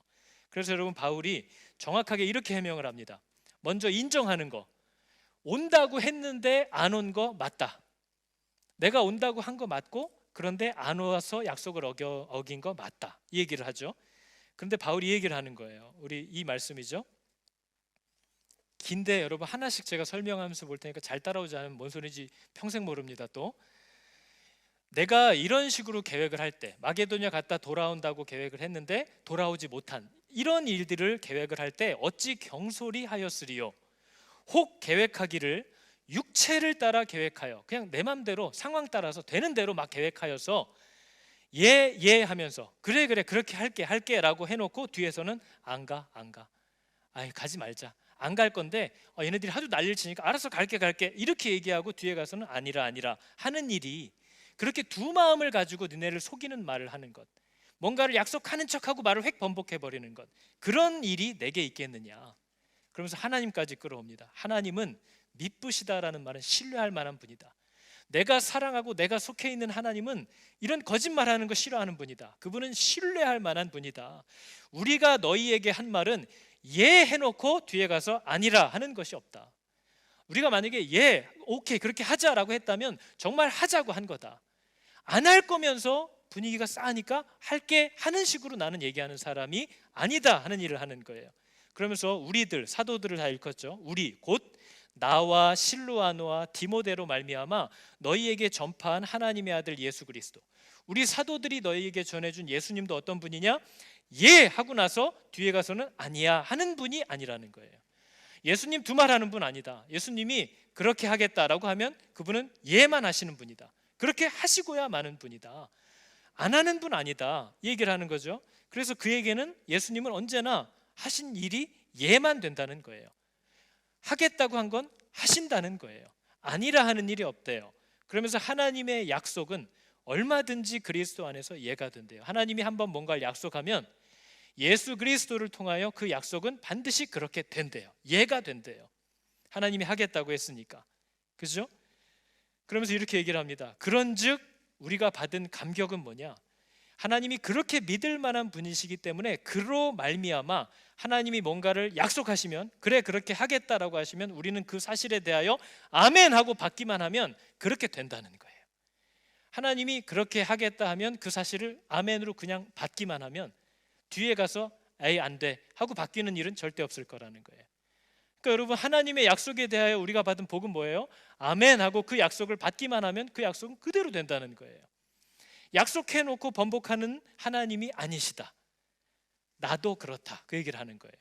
그래서 여러분, 바울이 정확하게 이렇게 해명을 합니다. 먼저 인정하는 거, 온다고 했는데 안 온 거 맞다. 내가 온다고 한 거 맞고 그런데 안 와서 약속을 어긴 거 맞다, 이 얘기를 하죠. 그런데 바울이 이 얘기를 하는 거예요. 우리 이 말씀이죠. 긴데 여러분, 하나씩 제가 설명하면서 볼 테니까 잘 따라오지 않으면 뭔 소리인지 평생 모릅니다. 또 내가 이런 식으로 계획을 할 때, 마게도냐 갔다 돌아온다고 계획을 했는데 돌아오지 못한 이런 일들을 계획을 할 때 어찌 경솔히 하였으리요. 혹 계획하기를 육체를 따라 계획하여, 그냥 내 맘대로 상황 따라서 되는 대로 막 계획하여서 예 하면서 그래 그렇게 할게 라고 해놓고 뒤에서는 안 가. 아이, 가지 말자. 안 갈 건데 얘네들이 하도 난리를 치니까 알아서 갈게 이렇게 얘기하고 뒤에 가서는 아니라 하는 일이, 그렇게 두 마음을 가지고 너네를 속이는 말을 하는 것, 뭔가를 약속하는 척하고 말을 획 번복해버리는 것, 그런 일이 내게 있겠느냐. 그러면서 하나님까지 끌어옵니다. 하나님은 미쁘시다라는 말은 신뢰할 만한 분이다. 내가 사랑하고 내가 속해 있는 하나님은 이런 거짓말하는 거 싫어하는 분이다. 그분은 신뢰할 만한 분이다. 우리가 너희에게 한 말은 예 해놓고 뒤에 가서 아니라 하는 것이 없다. 우리가 만약에 예, 오케이 그렇게 하자라고 했다면 정말 하자고 한 거다. 안 할 거면서 분위기가 싸하니까 할게 하는 식으로 나는 얘기하는 사람이 아니다 하는 일을 하는 거예요. 그러면서 우리들, 사도들을 다 일컫죠. 우리 곧 나와 실루아노와 디모데로 말미암아 너희에게 전파한 하나님의 아들 예수 그리스도. 우리 사도들이 너희에게 전해준 예수님도 어떤 분이냐? 예 하고 나서 뒤에 가서는 아니야 하는 분이 아니라는 거예요. 예수님 두말하는 분 아니다. 예수님이 그렇게 하겠다라고 하면 그분은 예만 하시는 분이다. 그렇게 하시고야 마는 분이다. 안 하는 분 아니다, 이 얘기를 하는 거죠. 그래서 그에게는 예수님은 언제나 하신 일이 예만 된다는 거예요. 하겠다고 한 건 하신다는 거예요. 아니라 하는 일이 없대요. 그러면서 하나님의 약속은 얼마든지 그리스도 안에서 예가 된대요. 하나님이 한번 뭔가를 약속하면 예수 그리스도를 통하여 그 약속은 반드시 그렇게 된대요. 예가 된대요. 하나님이 하겠다고 했으니까. 그죠? 그러면서 이렇게 얘기를 합니다. 그런즉 우리가 받은 감격은 뭐냐? 하나님이 그렇게 믿을 만한 분이시기 때문에 그로 말미암아 하나님이 뭔가를 약속하시면 그래 그렇게 하겠다라고 하시면 우리는 그 사실에 대하여 아멘 하고 받기만 하면 그렇게 된다는 거예요. 하나님이 그렇게 하겠다 하면 그 사실을 아멘으로 그냥 받기만 하면 뒤에 가서 에이 안 돼 하고 바뀌는 일은 절대 없을 거라는 거예요. 그러니까 여러분, 하나님의 약속에 대하여 우리가 받은 복은 뭐예요? 아멘 하고 그 약속을 받기만 하면 그 약속은 그대로 된다는 거예요. 약속해놓고 번복하는 하나님이 아니시다. 나도 그렇다, 그 얘기를 하는 거예요.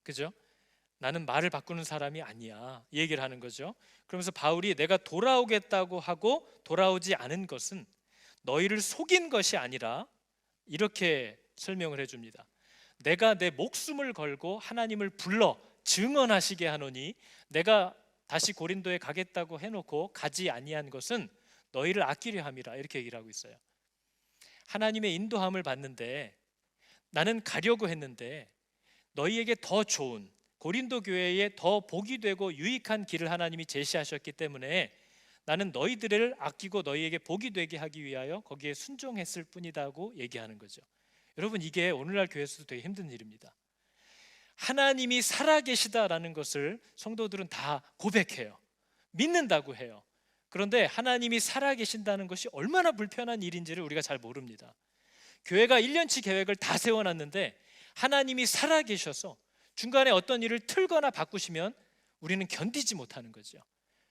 그죠? 나는 말을 바꾸는 사람이 아니야, 이 얘기를 하는 거죠. 그러면서 바울이 내가 돌아오겠다고 하고 돌아오지 않은 것은 너희를 속인 것이 아니라 이렇게 설명을 해줍니다. 내가 내 목숨을 걸고 하나님을 불러 증언하시게 하노니 내가 다시 고린도에 가겠다고 해놓고 가지 아니한 것은 너희를 아끼려 함이라, 이렇게 얘기를 하고 있어요. 하나님의 인도함을 받는데 나는 가려고 했는데 너희에게 더 좋은, 고린도 교회에 더 복이 되고 유익한 길을 하나님이 제시하셨기 때문에 나는 너희들을 아끼고 너희에게 복이 되게 하기 위하여 거기에 순종했을 뿐이다고 얘기하는 거죠. 여러분, 이게 오늘날 교회에서도 되게 힘든 일입니다. 하나님이 살아계시다라는 것을 성도들은 다 고백해요. 믿는다고 해요. 그런데 하나님이 살아계신다는 것이 얼마나 불편한 일인지를 우리가 잘 모릅니다. 교회가 1년치 계획을 다 세워놨는데 하나님이 살아계셔서 중간에 어떤 일을 틀거나 바꾸시면 우리는 견디지 못하는 거죠.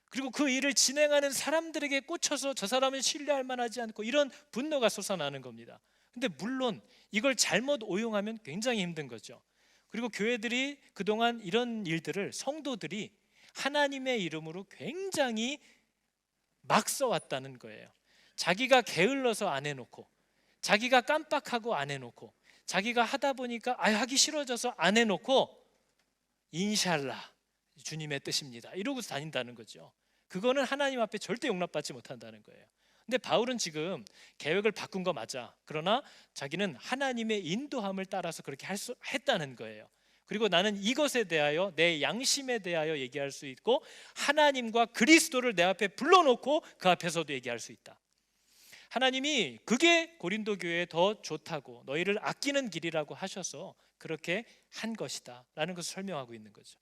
그리고 그 일을 진행하는 사람들에게 꽂혀서 저 사람은 신뢰할 만하지 않고 이런 분노가 솟아나는 겁니다. 근데 물론 이걸 잘못 오용하면 굉장히 힘든 거죠. 그리고 교회들이 그동안 이런 일들을 성도들이 하나님의 이름으로 굉장히 막 써왔다는 거예요. 자기가 게을러서 안 해놓고, 자기가 깜빡하고 안 해놓고, 자기가 하다 보니까 하기 싫어져서 안 해놓고, 인샬라 주님의 뜻입니다 이러고 다닌다는 거죠. 그거는 하나님 앞에 절대 용납받지 못한다는 거예요. 근데 바울은 지금 계획을 바꾼 거 맞아. 그러나 자기는 하나님의 인도함을 따라서 그렇게 했다는 거예요. 그리고 나는 이것에 대하여, 내 양심에 대하여 얘기할 수 있고, 하나님과 그리스도를 내 앞에 불러놓고 그 앞에서도 얘기할 수 있다. 하나님이 그게 고린도 교회에 더 좋다고, 너희를 아끼는 길이라고 하셔서 그렇게 한 것이다 라는 것을 설명하고 있는 거죠.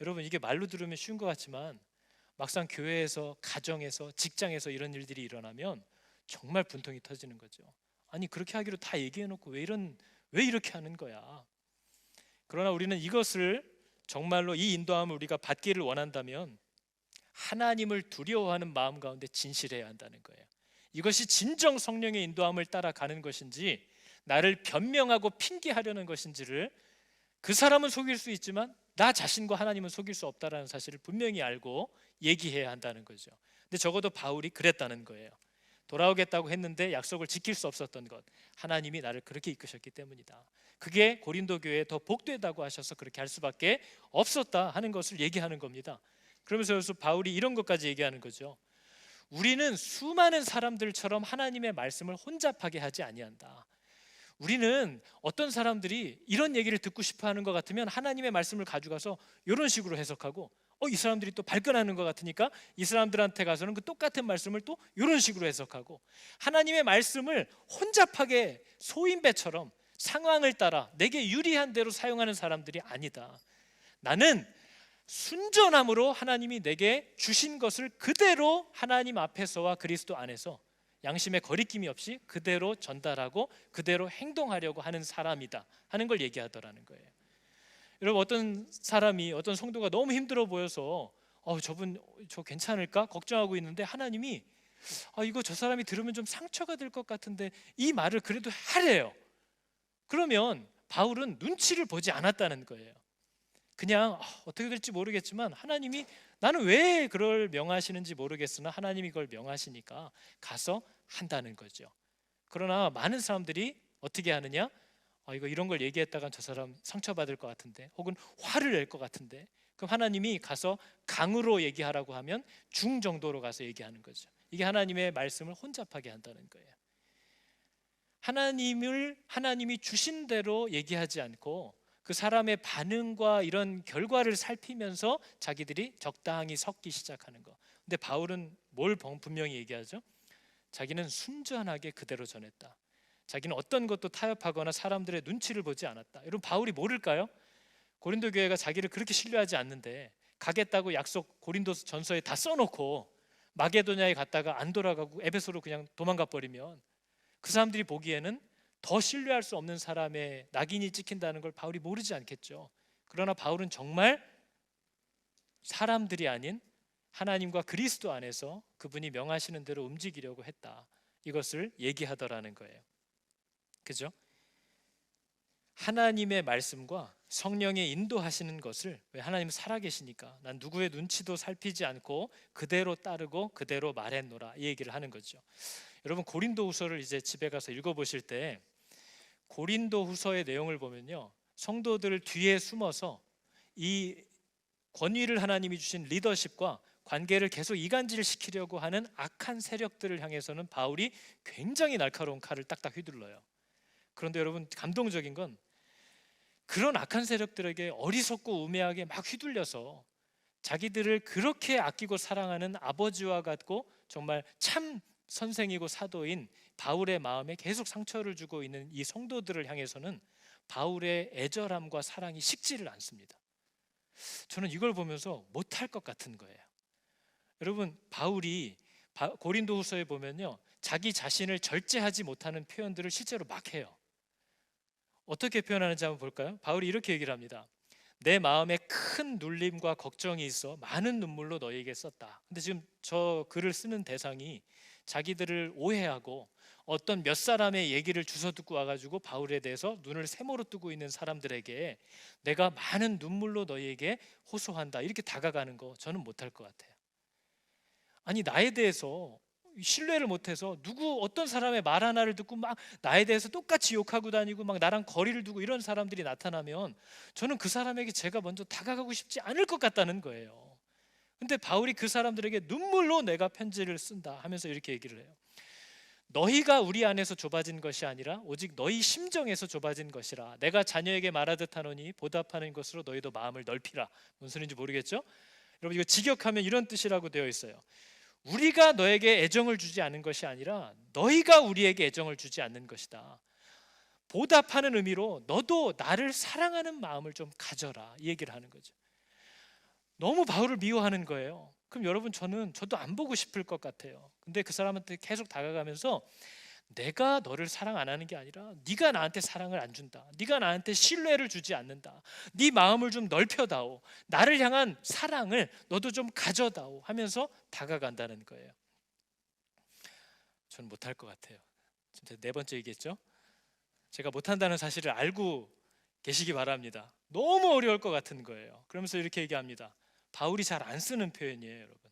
여러분, 이게 말로 들으면 쉬운 것 같지만 막상 교회에서, 가정에서, 직장에서 이런 일들이 일어나면 정말 분통이 터지는 거죠. 아니, 그렇게 하기로 다 얘기해놓고 왜 이렇게 하는 거야? 그러나 우리는 이것을 정말로, 이 인도함을 우리가 받기를 원한다면 하나님을 두려워하는 마음 가운데 진실해야 한다는 거예요. 이것이 진정 성령의 인도함을 따라가는 것인지, 나를 변명하고 핑계하려는 것인지를, 그 사람은 속일 수 있지만 나 자신과 하나님은 속일 수 없다는 사실을 분명히 알고 얘기해야 한다는 거죠. 근데 적어도 바울이 그랬다는 거예요. 돌아오겠다고 했는데 약속을 지킬 수 없었던 것, 하나님이 나를 그렇게 이끄셨기 때문이다. 그게 고린도 교회에 더 복되다고 하셔서 그렇게 할 수밖에 없었다 하는 것을 얘기하는 겁니다. 그러면서 여기서 바울이 이런 것까지 얘기하는 거죠. 우리는 수많은 사람들처럼 하나님의 말씀을 혼잡하게 하지 아니한다. 우리는 어떤 사람들이 이런 얘기를 듣고 싶어 하는 것 같으면 하나님의 말씀을 가져가서 이런 식으로 해석하고, 이 사람들이 또 발끈하는 것 같으니까 이 사람들한테 가서는 그 똑같은 말씀을 또 이런 식으로 해석하고, 하나님의 말씀을 혼잡하게 소인배처럼 상황을 따라 내게 유리한 대로 사용하는 사람들이 아니다. 나는 순전함으로 하나님이 내게 주신 것을 그대로 하나님 앞에서와 그리스도 안에서 양심의 거리낌이 없이 그대로 전달하고 그대로 행동하려고 하는 사람이다 하는 걸 얘기하더라는 거예요. 여러분, 어떤 사람이, 어떤 성도가 너무 힘들어 보여서 저분 저 괜찮을까 걱정하고 있는데, 하나님이 이거 저 사람이 들으면 좀 상처가 될 것 같은데 이 말을 그래도 하래요. 그러면 바울은 눈치를 보지 않았다는 거예요. 그냥 어떻게 될지 모르겠지만 하나님이, 나는 왜 그걸 명하시는지 모르겠으나 하나님이 그걸 명하시니까 가서 한다는 거죠. 그러나 많은 사람들이 어떻게 하느냐, 이런 걸 얘기했다간 저 사람 상처받을 것 같은데, 혹은 화를 낼 것 같은데, 그럼 하나님이 가서 강으로 얘기하라고 하면 중 정도로 가서 얘기하는 거죠. 이게 하나님의 말씀을 혼잡하게 한다는 거예요. 하나님이 주신 대로 얘기하지 않고 그 사람의 반응과 이런 결과를 살피면서 자기들이 적당히 섞기 시작하는 거. 근데 바울은 뭘 분명히 얘기하죠? 자기는 순전하게 그대로 전했다. 자기는 어떤 것도 타협하거나 사람들의 눈치를 보지 않았다. 여러분, 바울이 모를까요? 고린도 교회가 자기를 그렇게 신뢰하지 않는데 가겠다고 약속 고린도 전서에 다 써놓고 마게도냐에 갔다가 안 돌아가고 에베소로 그냥 도망가 버리면 그 사람들이 보기에는 더 신뢰할 수 없는 사람의 낙인이 찍힌다는 걸 바울이 모르지 않겠죠. 그러나 바울은 정말 사람들이 아닌 하나님과 그리스도 안에서 그분이 명하시는 대로 움직이려고 했다, 이것을 얘기하더라는 거예요. 그죠? 하나님의 말씀과 성령의 인도하시는 것을, 왜 하나님은 살아계시니까 난 누구의 눈치도 살피지 않고 그대로 따르고 그대로 말했노라, 이 얘기를 하는 거죠. 여러분, 고린도후서를 이제 집에 가서 읽어보실 때 고린도후서의 내용을 보면요, 성도들 뒤에 숨어서 이 권위를 하나님이 주신 리더십과 관계를 계속 이간질시키려고 하는 악한 세력들을 향해서는 바울이 굉장히 날카로운 칼을 딱딱 휘둘러요. 그런데 여러분, 감동적인 건 그런 악한 세력들에게 어리석고 우매하게 막 휘둘려서 자기들을 그렇게 아끼고 사랑하는 아버지와 같고 정말 참 선생이고 사도인 바울의 마음에 계속 상처를 주고 있는 이 성도들을 향해서는 바울의 애절함과 사랑이 식지를 않습니다. 저는 이걸 보면서 못할 것 같은 거예요. 여러분, 바울이 고린도후서에 보면요, 자기 자신을 절제하지 못하는 표현들을 실제로 막 해요. 어떻게 표현하는지 한번 볼까요? 바울이 이렇게 얘기를 합니다. 내 마음에 큰 눌림과 걱정이 있어 많은 눈물로 너에게 썼다. 근데 지금 저 글을 쓰는 대상이 자기들을 오해하고 어떤 몇 사람의 얘기를 주워 듣고 와가지고 바울에 대해서 눈을 세모로 뜨고 있는 사람들에게 내가 많은 눈물로 너희에게 호소한다 이렇게 다가가는 거 저는 못할 것 같아요. 아니 나에 대해서 신뢰를 못해서 누구 어떤 사람의 말 하나를 듣고 막 나에 대해서 똑같이 욕하고 다니고 막 나랑 거리를 두고 이런 사람들이 나타나면 저는 그 사람에게 제가 먼저 다가가고 싶지 않을 것 같다는 거예요. 근데 바울이 그 사람들에게 눈물로 내가 편지를 쓴다 하면서 이렇게 얘기를 해요. 너희가 우리 안에서 좁아진 것이 아니라 오직 너희 심정에서 좁아진 것이라. 내가 자녀에게 말하듯 하노니 보답하는 것으로 너희도 마음을 넓히라. 무슨 소리인지 모르겠죠? 여러분 이거 직역하면 이런 뜻이라고 되어 있어요. 우리가 너에게 애정을 주지 않은 것이 아니라 너희가 우리에게 애정을 주지 않는 것이다. 보답하는 의미로 너도 나를 사랑하는 마음을 좀 가져라 이 얘기를 하는 거죠. 너무 바울을 미워하는 거예요. 그럼 여러분 저도 안 보고 싶을 것 같아요. 근데 그 사람한테 계속 다가가면서 내가 너를 사랑 안 하는 게 아니라 네가 나한테 사랑을 안 준다. 네가 나한테 신뢰를 주지 않는다. 네 마음을 좀 넓혀다오. 나를 향한 사랑을 너도 좀 가져다오 하면서 다가간다는 거예요. 저는 못할 것 같아요. 지금 네 번째 얘기했죠. 제가 못한다는 사실을 알고 계시기 바랍니다. 너무 어려울 것 같은 거예요. 그러면서 이렇게 얘기합니다. 바울이 잘 안 쓰는 표현이에요, 여러분.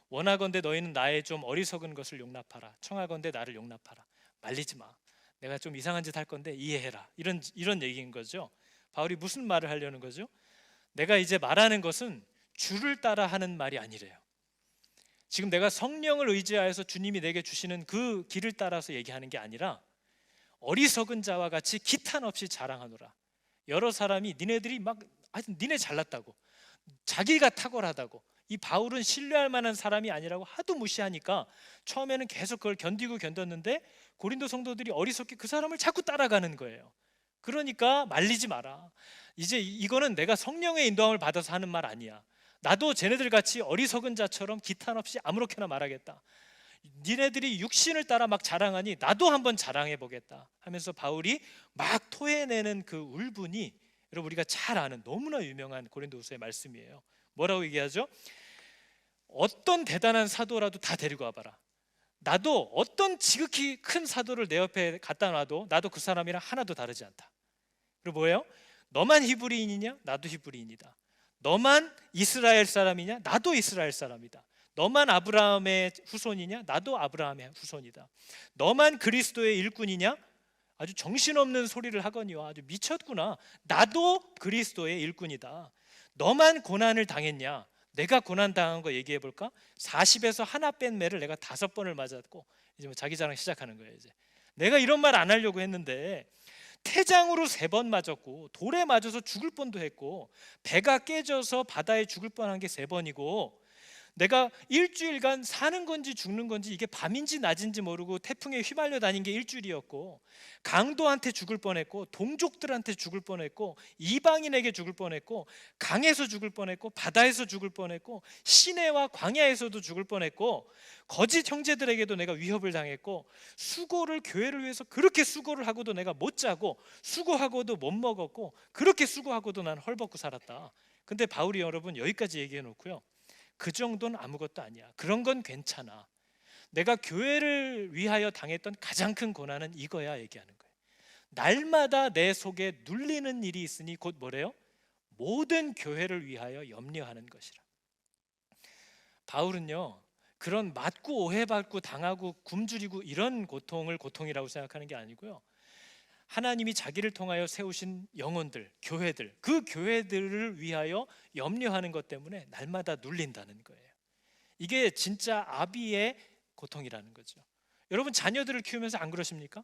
원하건대 너희는 나의 좀 어리석은 것을 용납하라. 청하건대 나를 용납하라. 말리지 마. 내가 좀 이상한 짓 할 건데 이해해라. 이런 얘기인 거죠. 바울이 무슨 말을 하려는 거죠? 내가 이제 말하는 것은 주를 따라 하는 말이 아니래요. 지금 내가 성령을 의지하여서 주님이 내게 주시는 그 길을 따라서 얘기하는 게 아니라 어리석은 자와 같이 기탄 없이 자랑하노라. 여러 사람이 니네들이 막 하여튼 니네 잘났다고, 자기가 탁월하다고, 이 바울은 신뢰할 만한 사람이 아니라고 하도 무시하니까 처음에는 계속 그걸 견뎠는데 고린도 성도들이 어리석게 그 사람을 자꾸 따라가는 거예요. 그러니까 말리지 마라. 이제 이거는 내가 성령의 인도함을 받아서 하는 말 아니야. 나도 쟤네들 같이 어리석은 자처럼 기탄 없이 아무렇게나 말하겠다. 니네들이 육신을 따라 막 자랑하니 나도 한번 자랑해 보겠다 하면서 바울이 막 토해내는 그 울분이 여러분 우리가 잘 아는 너무나 유명한 고린도후서의 말씀이에요. 뭐라고 얘기하죠? 어떤 대단한 사도라도 다 데리고 와봐라. 나도 어떤 지극히 큰 사도를 내 옆에 갖다 놔도 나도 그 사람이랑 하나도 다르지 않다. 그리고 뭐예요? 너만 히브리인이냐? 나도 히브리인이다. 너만 이스라엘 사람이냐? 나도 이스라엘 사람이다. 너만 아브라함의 후손이냐? 나도 아브라함의 후손이다. 너만 그리스도의 일꾼이냐? 아주 정신없는 소리를 하거니와 아주 미쳤구나. 나도 그리스도의 일꾼이다. 너만 고난을 당했냐? 내가 고난 당한 거 얘기해 볼까? 40에서 하나 뺀 매를 내가 5번을 맞았고, 이제 뭐 자기 자랑 시작하는 거예요. 이제 내가 이런 말 안 하려고 했는데 태장으로 3번 맞았고, 돌에 맞아서 죽을 뻔도 했고, 배가 깨져서 바다에 죽을 뻔한 게 3번이고, 내가 일주일간 사는 건지 죽는 건지 이게 밤인지 낮인지 모르고 태풍에 휘말려 다닌 게 일주일이었고, 강도한테 죽을 뻔했고, 동족들한테 죽을 뻔했고, 이방인에게 죽을 뻔했고, 강에서 죽을 뻔했고, 바다에서 죽을 뻔했고, 시내와 광야에서도 죽을 뻔했고, 거짓 형제들에게도 내가 위협을 당했고, 수고를 교회를 위해서 그렇게 수고를 하고도 내가 못 자고, 수고하고도 못 먹었고, 그렇게 수고하고도 난 헐벗고 살았다. 근데 바울이 여러분 여기까지 얘기해 놓고요, 그 정도는 아무것도 아니야. 그런 건 괜찮아. 내가 교회를 위하여 당했던 가장 큰 고난은 이거야 얘기하는 거예요. 날마다 내 속에 눌리는 일이 있으니 곧 뭐래요? 모든 교회를 위하여 염려하는 것이라. 바울은요, 그런 맞고 오해받고 당하고 굶주리고 이런 고통을 고통이라고 생각하는 게 아니고요, 하나님이 자기를 통하여 세우신 영혼들, 교회들, 그 교회들을 위하여 염려하는 것 때문에 날마다 눌린다는 거예요. 이게 진짜 아비의 고통이라는 거죠. 여러분 자녀들을 키우면서 안 그러십니까?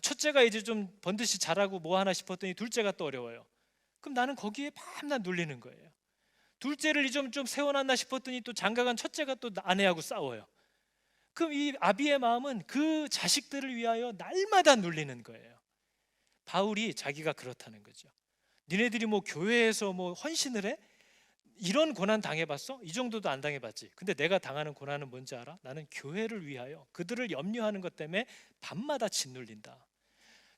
첫째가 이제 좀 번듯이 잘하고 뭐 하나 싶었더니 둘째가 또 어려워요. 그럼 나는 거기에 밤낮 눌리는 거예요. 둘째를 좀 세워놨나 싶었더니 또 장가간 첫째가 또 아내하고 싸워요. 그럼 이 아비의 마음은 그 자식들을 위하여 날마다 눌리는 거예요. 바울이 자기가 그렇다는 거죠. 니네들이 뭐 교회에서 뭐 헌신을 해? 이런 고난 당해봤어? 이 정도도 안 당해봤지. 근데 내가 당하는 고난은 뭔지 알아? 나는 교회를 위하여 그들을 염려하는 것 때문에 밤마다 짓눌린다.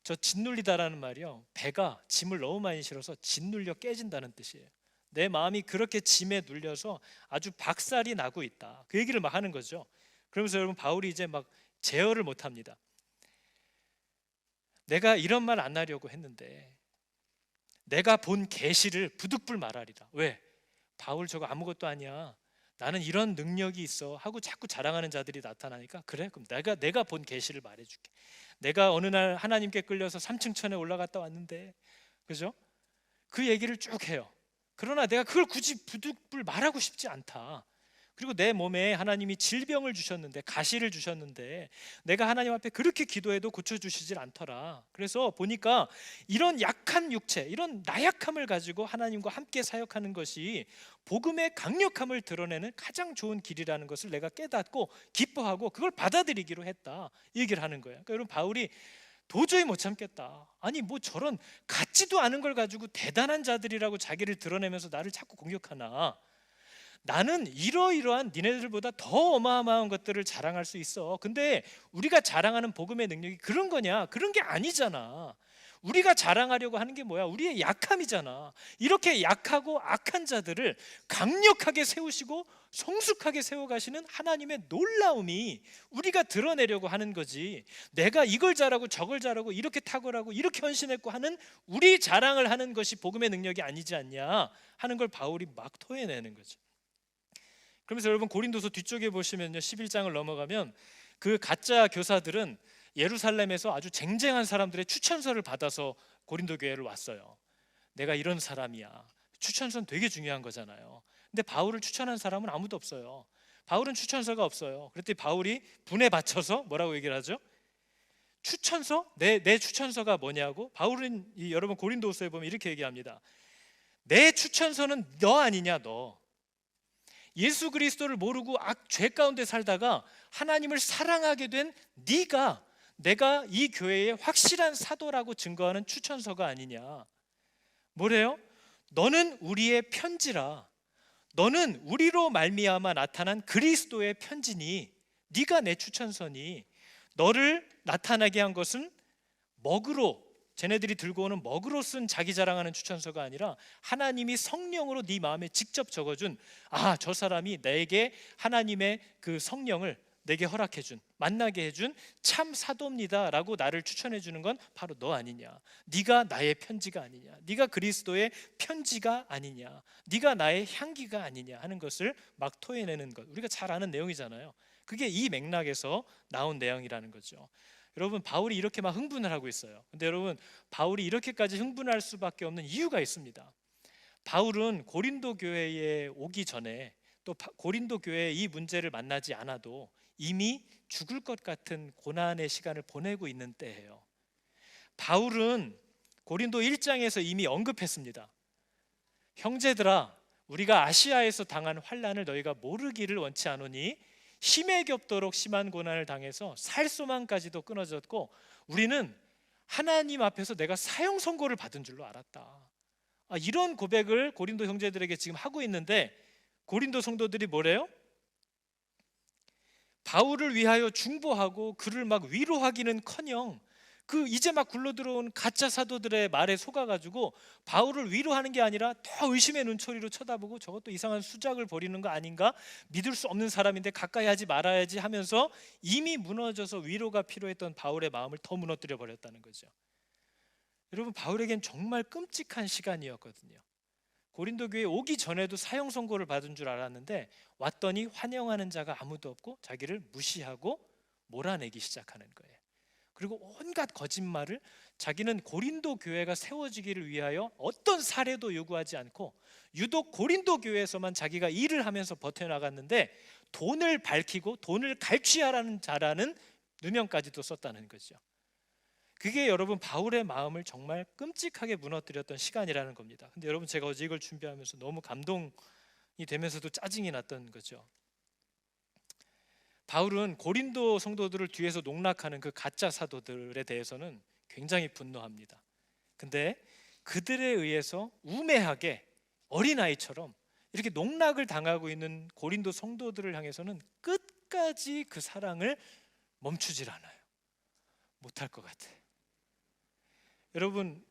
저 짓눌리다라는 말이요, 배가 짐을 너무 많이 실어서 짓눌려 깨진다는 뜻이에요. 내 마음이 그렇게 짐에 눌려서 아주 박살이 나고 있다. 그 얘기를 막 하는 거죠. 그러면서 여러분 바울이 이제 막 제어를 못 합니다. 내가 이런 말 안 하려고 했는데 내가 본 계시를 부득불 말하리라. 왜? 바울 저거 아무것도 아니야, 나는 이런 능력이 있어 하고 자꾸 자랑하는 자들이 나타나니까, 그래? 그럼 내가 본 계시를 말해줄게. 내가 어느 날 하나님께 끌려서 3층 천에 올라갔다 왔는데, 그죠? 그 얘기를 쭉 해요. 그러나 내가 그걸 굳이 부득불 말하고 싶지 않다. 그리고 내 몸에 하나님이 질병을 주셨는데, 가시를 주셨는데 내가 하나님 앞에 그렇게 기도해도 고쳐주시질 않더라. 그래서 보니까 이런 약한 육체, 이런 나약함을 가지고 하나님과 함께 사역하는 것이 복음의 강력함을 드러내는 가장 좋은 길이라는 것을 내가 깨닫고 기뻐하고 그걸 받아들이기로 했다, 이 얘기를 하는 거예요. 그러니까 여러분, 바울이 도저히 못 참겠다. 아니 뭐 저런 같지도 않은 걸 가지고 대단한 자들이라고 자기를 드러내면서 나를 자꾸 공격하나, 나는 이러이러한 니네들보다 더 어마어마한 것들을 자랑할 수 있어. 근데 우리가 자랑하는 복음의 능력이 그런 거냐? 그런 게 아니잖아. 우리가 자랑하려고 하는 게 뭐야? 우리의 약함이잖아. 이렇게 약하고 악한 자들을 강력하게 세우시고 성숙하게 세워가시는 하나님의 놀라움이 우리가 드러내려고 하는 거지, 내가 이걸 잘하고 저걸 잘하고 이렇게 탁월하고 이렇게 헌신했고 하는 우리 자랑을 하는 것이 복음의 능력이 아니지 않냐 하는 걸 바울이 막 토해내는 거죠. 그러면서 여러분, 고린도서 뒤쪽에 보시면요, 11장을 넘어가면 그 가짜 교사들은 예루살렘에서 아주 쟁쟁한 사람들의 추천서를 받아서 고린도 교회를 왔어요. 내가 이런 사람이야. 추천서는 되게 중요한 거잖아요. 근데 바울을 추천한 사람은 아무도 없어요. 바울은 추천서가 없어요. 그랬더니 바울이 분에 받쳐서 뭐라고 얘기를 하죠? 추천서? 내 추천서가 뭐냐고? 바울은 여러분 고린도서에 보면 이렇게 얘기합니다. 내 추천서는 너 아니냐, 너. 예수 그리스도를 모르고 죄 가운데 살다가 하나님을 사랑하게 된 네가 내가 이 교회의 확실한 사도라고 증거하는 추천서가 아니냐. 뭐래요? 너는 우리의 편지라. 너는 우리로 말미암아 나타난 그리스도의 편지니, 네가 내 추천서니, 너를 나타나게 한 것은 먹으로, 쟤네들이 들고 오는 먹으로 쓴 자기 자랑하는 추천서가 아니라 하나님이 성령으로 네 마음에 직접 적어준, 저 사람이 내게 하나님의 그 성령을 내게 허락해준, 만나게 해준 참 사도입니다 라고 나를 추천해 주는 건 바로 너 아니냐. 네가 나의 편지가 아니냐. 네가 그리스도의 편지가 아니냐. 네가 나의 향기가 아니냐 하는 것을 막 토해내는 것, 우리가 잘 아는 내용이잖아요. 그게 이 맥락에서 나온 내용이라는 거죠. 여러분, 바울이 이렇게 막 흥분을 하고 있어요. 근데 여러분, 바울이 이렇게까지 흥분할 수밖에 없는 이유가 있습니다. 바울은 고린도 교회에 오기 전에, 또 고린도 교회에 이 문제를 만나지 않아도 이미 죽을 것 같은 고난의 시간을 보내고 있는 때예요. 바울은 고린도 1장에서 이미 언급했습니다. 형제들아, 우리가 아시아에서 당한 환난을 너희가 모르기를 원치 않으니 힘에 겹도록 심한 고난을 당해서 살 소망까지도 끊어졌고 우리는 하나님 앞에서 내가 사형 선고를 받은 줄로 알았다. 이런 고백을 고린도 형제들에게 지금 하고 있는데, 고린도 성도들이 뭐래요? 바울을 위하여 중보하고 그를 막 위로하기는커녕 그 이제 막 굴러들어온 가짜 사도들의 말에 속아가지고 바울을 위로하는 게 아니라 더 의심의 눈초리로 쳐다보고 저것도 이상한 수작을 벌이는 거 아닌가, 믿을 수 없는 사람인데 가까이 하지 말아야지 하면서 이미 무너져서 위로가 필요했던 바울의 마음을 더 무너뜨려 버렸다는 거죠. 여러분, 바울에겐 정말 끔찍한 시간이었거든요. 고린도 교회에 오기 전에도 사형 선고를 받은 줄 알았는데 왔더니 환영하는 자가 아무도 없고 자기를 무시하고 몰아내기 시작하는 거예요. 그리고 온갖 거짓말을, 자기는 고린도 교회가 세워지기를 위하여 어떤 사례도 요구하지 않고 유독 고린도 교회에서만 자기가 일을 하면서 버텨나갔는데 돈을 밝히고 돈을 갈취하라는 자라는 누명까지도 썼다는 거죠. 그게 여러분 바울의 마음을 정말 끔찍하게 무너뜨렸던 시간이라는 겁니다. 근데 여러분, 제가 어제 이걸 준비하면서 너무 감동이 되면서도 짜증이 났던 거죠. 바울은 고린도 성도들을 뒤에서 농락하는 그 가짜 사도들에 대해서는 굉장히 분노합니다. 근데 그들에 의해서 우매하게 어린아이처럼 이렇게 농락을 당하고 있는 고린도 성도들을 향해서는 끝까지 그 사랑을 멈추질 않아요. 못할 것 같아요. 여러분,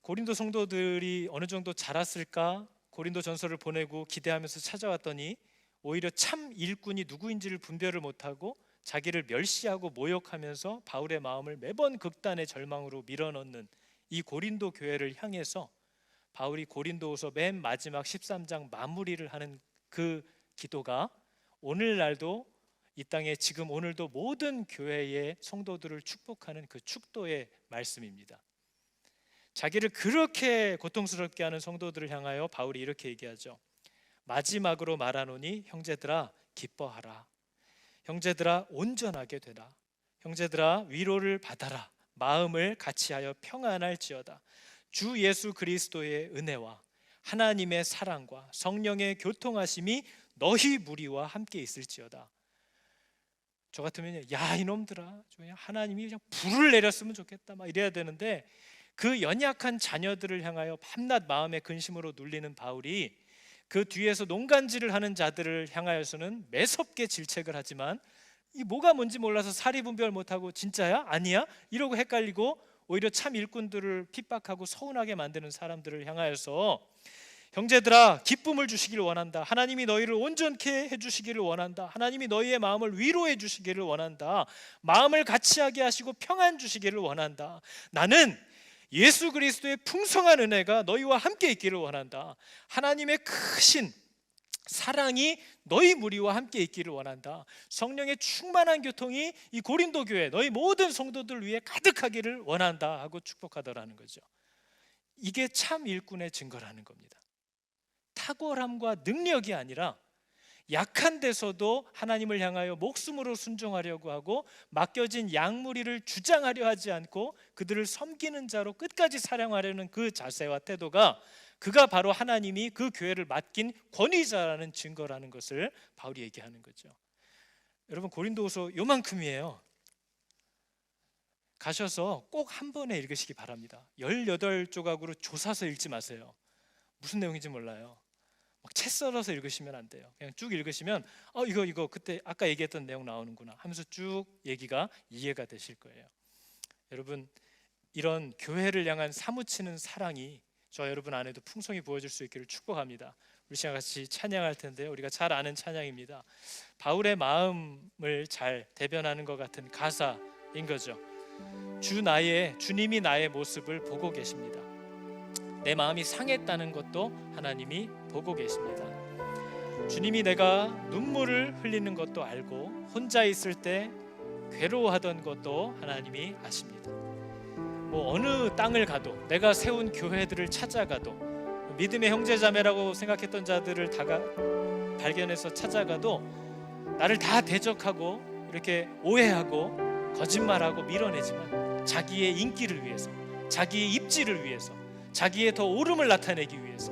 고린도 성도들이 어느 정도 자랐을까? 고린도 전서를 보내고 기대하면서 찾아왔더니 오히려 참 일꾼이 누구인지를 분별을 못하고 자기를 멸시하고 모욕하면서 바울의 마음을 매번 극단의 절망으로 밀어넣는 이 고린도 교회를 향해서 바울이 고린도후서 맨 마지막 13장 마무리를 하는 그 기도가 오늘날도 이 땅에 지금 오늘도 모든 교회의 성도들을 축복하는 그 축도의 말씀입니다. 자기를 그렇게 고통스럽게 하는 성도들을 향하여 바울이 이렇게 얘기하죠. 마지막으로 말하노니 형제들아 기뻐하라. 형제들아 온전하게 되라. 형제들아 위로를 받아라. 마음을 같이하여 평안할지어다. 주 예수 그리스도의 은혜와 하나님의 사랑과 성령의 교통하심이 너희 무리와 함께 있을지어다. 저 같으면 야 이놈들아 그냥 하나님이 그냥 불을 내렸으면 좋겠다 막 이래야 되는데 그 연약한 자녀들을 향하여 밤낮 마음의 근심으로 눌리는 바울이 그 뒤에서 농간질을 하는 자들을 향하여서는 매섭게 질책을 하지만 이 뭐가 뭔지 몰라서 사리분별 못하고 진짜야? 아니야? 이러고 헷갈리고 오히려 참 일꾼들을 핍박하고 서운하게 만드는 사람들을 향하여서 형제들아 기쁨을 주시기를 원한다. 하나님이 너희를 온전케 해주시기를 원한다. 하나님이 너희의 마음을 위로해 주시기를 원한다. 마음을 같이하게 하시고 평안 주시기를 원한다. 나는 예수 그리스도의 풍성한 은혜가 너희와 함께 있기를 원한다. 하나님의 크신 사랑이 너희 무리와 함께 있기를 원한다. 성령의 충만한 교통이 이 고린도 교회 너희 모든 성도들 위해 가득하기를 원한다 하고 축복하더라는 거죠. 이게 참 일꾼의 증거라는 겁니다. 탁월함과 능력이 아니라 약한 데서도 하나님을 향하여 목숨으로 순종하려고 하고 맡겨진 양무리를 주장하려 하지 않고 그들을 섬기는 자로 끝까지 사랑하려는 그 자세와 태도가 그가 바로 하나님이 그 교회를 맡긴 권위자라는 증거라는 것을 바울이 얘기하는 거죠. 여러분 고린도후서 요만큼이에요. 가셔서 꼭 한 번에 읽으시기 바랍니다. 18조각으로 조사서 읽지 마세요. 무슨 내용인지 몰라요. 막 채 썰어서 읽으시면 안 돼요. 그냥 쭉 읽으시면 이거 그때 아까 얘기했던 내용 나오는구나 하면서 쭉 얘기가 이해가 되실 거예요. 여러분 이런 교회를 향한 사무치는 사랑이 저 여러분 안에도 풍성히 부어질 수 있기를 축복합니다. 우리 시간 같이 찬양할 텐데요. 우리가 잘 아는 찬양입니다. 바울의 마음을 잘 대변하는 것 같은 가사인 거죠. 주님이 나의 모습을 보고 계십니다. 내 마음이 상했다는 것도 하나님이 보고 계십니다. 주님이 내가 눈물을 흘리는 것도 알고 혼자 있을 때 괴로워하던 것도 하나님이 아십니다. 어느 땅을 가도 내가 세운 교회들을 찾아가도 믿음의 형제자매라고 생각했던 자들을 발견해서 찾아가도 나를 다 대적하고 이렇게 오해하고 거짓말하고 밀어내지만 자기의 인기를 위해서 자기의 입지를 위해서 자기의 더 오름을 나타내기 위해서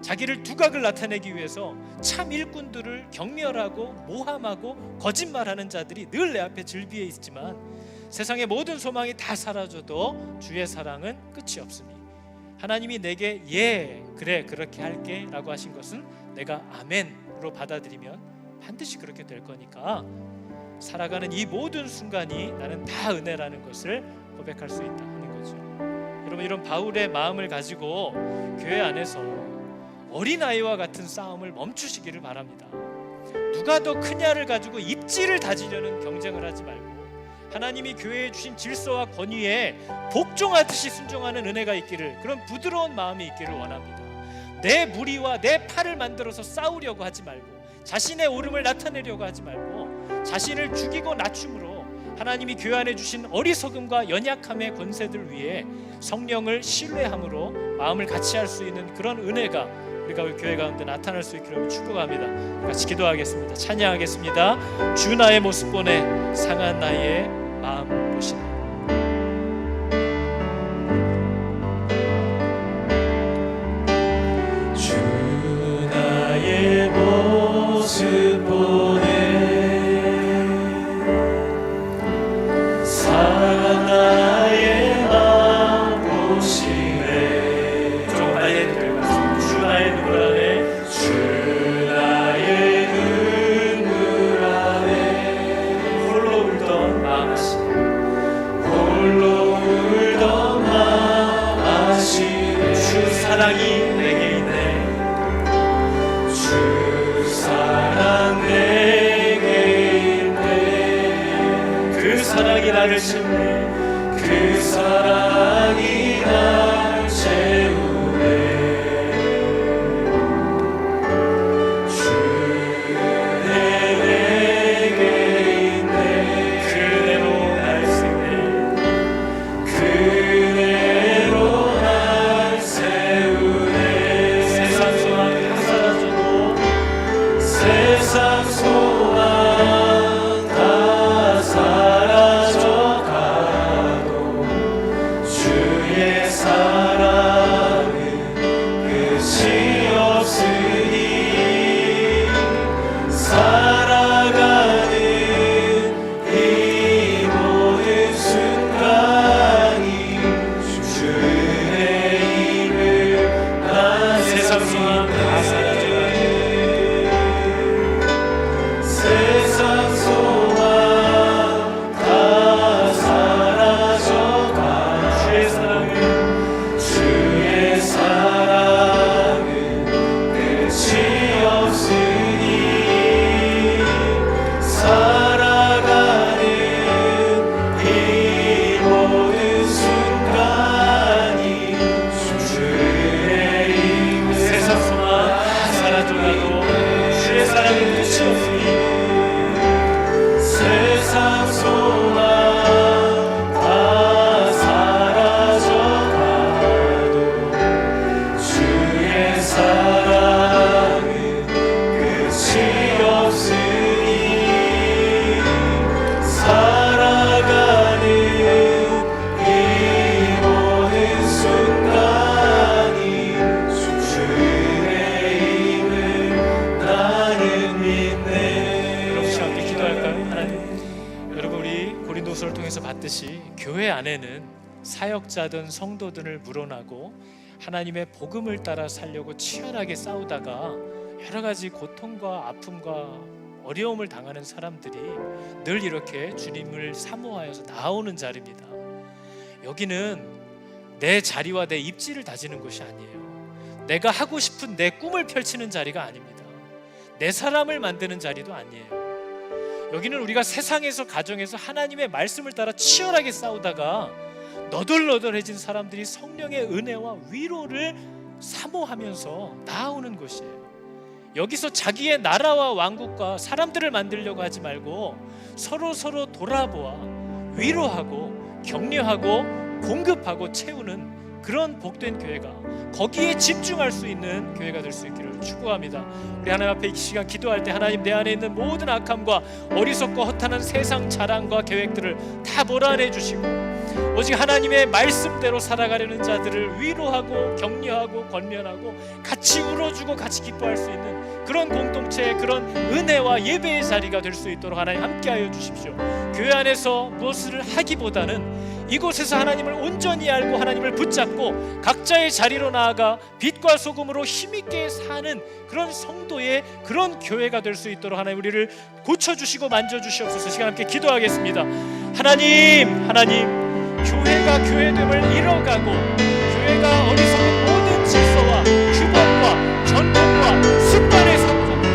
자기를 두각을 나타내기 위해서 참 일꾼들을 경멸하고 모함하고 거짓말하는 자들이 늘 내 앞에 즐비해 있지만 세상의 모든 소망이 다 사라져도 주의 사랑은 끝이 없으니 하나님이 내게 그래 그렇게 할게 라고 하신 것은 내가 아멘으로 받아들이면 반드시 그렇게 될 거니까 살아가는 이 모든 순간이 나는 다 은혜라는 것을 고백할 수 있다 하는 거죠. 여러분 이런 바울의 마음을 가지고 교회 안에서 어린아이와 같은 싸움을 멈추시기를 바랍니다. 누가 더 크냐를 가지고 입지를 다지려는 경쟁을 하지 말고 하나님이 교회에 주신 질서와 권위에 복종하듯이 순종하는 은혜가 있기를, 그런 부드러운 마음이 있기를 원합니다. 내 무리와 내 팔을 만들어서 싸우려고 하지 말고 자신의 오름을 나타내려고 하지 말고 자신을 죽이고 낮춤으로 하나님이 교회 안에 주신 어리석음과 연약함의 권세들 위에 성령을 신뢰함으로 마음을 같이 할 수 있는 그런 은혜가 우리가 우리 교회 가운데 나타날 수 있기를 축복합니다. 같이 기도하겠습니다. 찬양하겠습니다. 주 나의 모습 보내 상한 나의 마음 보시네. 주 나의 모습 보내 상한 나의 마음 보시네. 좀 빨리 해드려요. 주 나의 눈물 안에 주 나의 눈물 안에 홀로 울던 마음 하시네. 되시네 그 사랑이 나를 채우네 주 내게 있네 그대로 날 세우네 그대로 날 세우네 세상 소망 다 사라져도 세상 소망 다 사라져가도 주의 사랑은 끝이 없으니 살아가는 이 모든 순간이 주의 힘을 난 세상 소망 다 사라져가네 세상 소망 다 사라져가 주의 사랑은 끝이 없으니 살아가는 이 모든 순간이 주의 힘을 세상 소망 다 사라져가도 주의 사랑은 끝이 없으니 세상 소망 다 사라져가도 주의 사랑은 끝이 없으니 살아가는 이 모든 순간이 주의 힘을 나는 믿네 그럼 함께 기도할까요? 하나님 여러분 우리 고린도서를 통해서 봤듯이 교회 안에는 사역자든 성도들을 물어나고 하나님의 복음을 따라 살려고 치열하게 싸우다가 여러 가지 고통과 아픔과 어려움을 당하는 사람들이 늘 이렇게 주님을 사모하여서 나오는 자리입니다. 여기는 내 자리와 내 입지를 다지는 곳이 아니에요. 내가 하고 싶은 내 꿈을 펼치는 자리가 아닙니다. 내 사람을 만드는 자리도 아니에요. 여기는 우리가 세상에서 가정에서 하나님의 말씀을 따라 치열하게 싸우다가 너덜너덜해진 사람들이 성령의 은혜와 위로를 사모하면서 나아오는 곳이에요. 여기서 자기의 나라와 왕국과 사람들을 만들려고 하지 말고 서로 돌아보아 위로하고 격려하고 공급하고 채우는 그런 복된 교회가 거기에 집중할 수 있는 교회가 될 수 있기를 축복합니다. 우리 하나님 앞에 이 시간 기도할 때 하나님 내 안에 있는 모든 악함과 어리석고 허탄한 세상 자랑과 계획들을 다 몰아내 주시고 오직 하나님의 말씀대로 살아가려는 자들을 위로하고 격려하고 권면하고 같이 울어주고 같이 기뻐할 수 있는 그런 공동체의 그런 은혜와 예배의 자리가 될 수 있도록 하나님 함께하여 주십시오. 교회 안에서 무엇을 하기보다는 이곳에서 하나님을 온전히 알고 하나님을 붙잡고 각자의 자리로 나아가 빛과 소금으로 힘있게 사는 그런 성도의 그런 교회가 될 수 있도록 하나님 우리를 고쳐주시고 만져주시옵소서. 시간 함께 기도하겠습니다. 하나님 교회가 교회됨을 잃어가고 교회가 어리석은 모든 질서와 규범과 전통과 습관에 사로잡혀서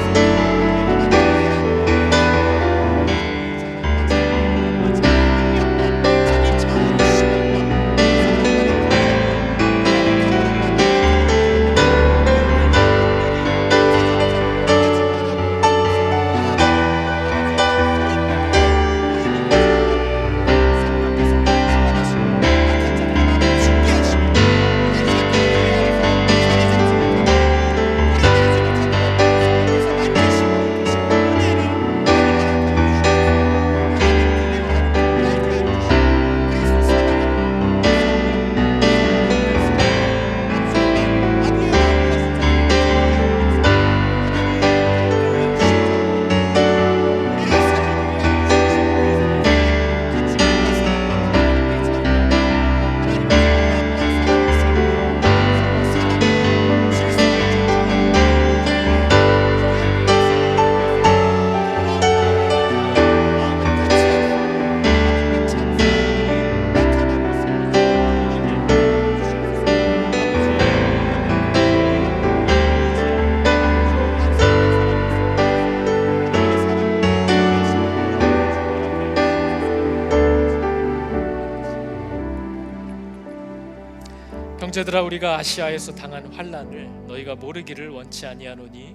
형제들아, 우리가 아시아에서 당한 환난을 너희가 모르기를 원치 아니하노니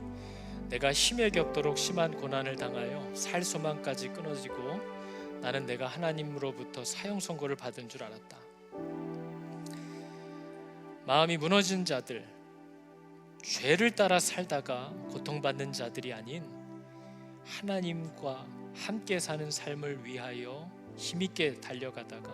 내가 힘에 겹도록 심한 고난을 당하여 살 소망까지 끊어지고 나는 내가 하나님으로부터 사형 선고를 받은 줄 알았다. 마음이 무너진 자들, 죄를 따라 살다가 고통받는 자들이 아닌 하나님과 함께 사는 삶을 위하여 힘있게 달려가다가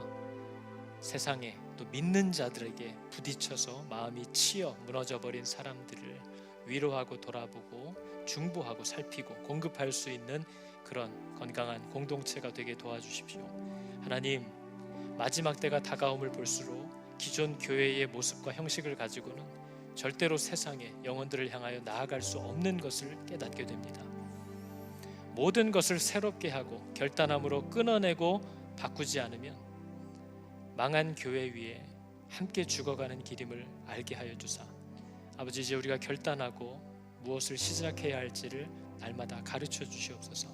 세상에 또 믿는 자들에게 부딪혀서 마음이 치여 무너져버린 사람들을 위로하고 돌아보고 중보하고 살피고 공급할 수 있는 그런 건강한 공동체가 되게 도와주십시오. 하나님, 마지막 때가 다가옴을 볼수록 기존 교회의 모습과 형식을 가지고는 절대로 세상에 영혼들을 향하여 나아갈 수 없는 것을 깨닫게 됩니다. 모든 것을 새롭게 하고 결단함으로 끊어내고 바꾸지 않으면 망한 교회 위에 함께 죽어가는 길임을 알게 하여 주사, 아버지, 이제 우리가 결단하고 무엇을 시작해야 할지를 날마다 가르쳐 주시옵소서.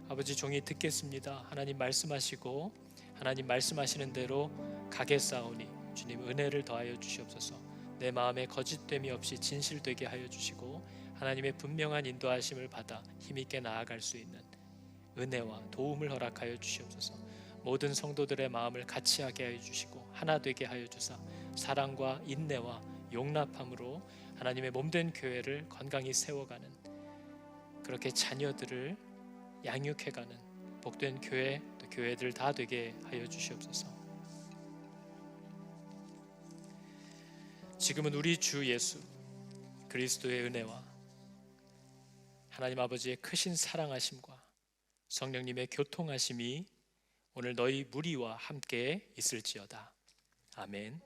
아버지, 종이 듣겠습니다. 하나님 말씀하시고 하나님 말씀하시는 대로 가겠사오니 주님 은혜를 더하여 주시옵소서. 내 마음에 거짓됨이 없이 진실되게 하여 주시고 하나님의 분명한 인도하심을 받아 힘있게 나아갈 수 있는 은혜와 도움을 허락하여 주시옵소서. 모든 성도들의 마음을 같이하게 하여 주시고 하나 되게 하여 주사 사랑과 인내와 용납함으로 하나님의 몸된 교회를 건강히 세워가는, 그렇게 자녀들을 양육해가는 복된 교회, 또 교회들 다 되게 하여 주시옵소서. 지금은 우리 주 예수 그리스도의 은혜와 하나님 아버지의 크신 사랑하심과 성령님의 교통하심이 오늘 너희 무리와 함께 있을지어다. 아멘.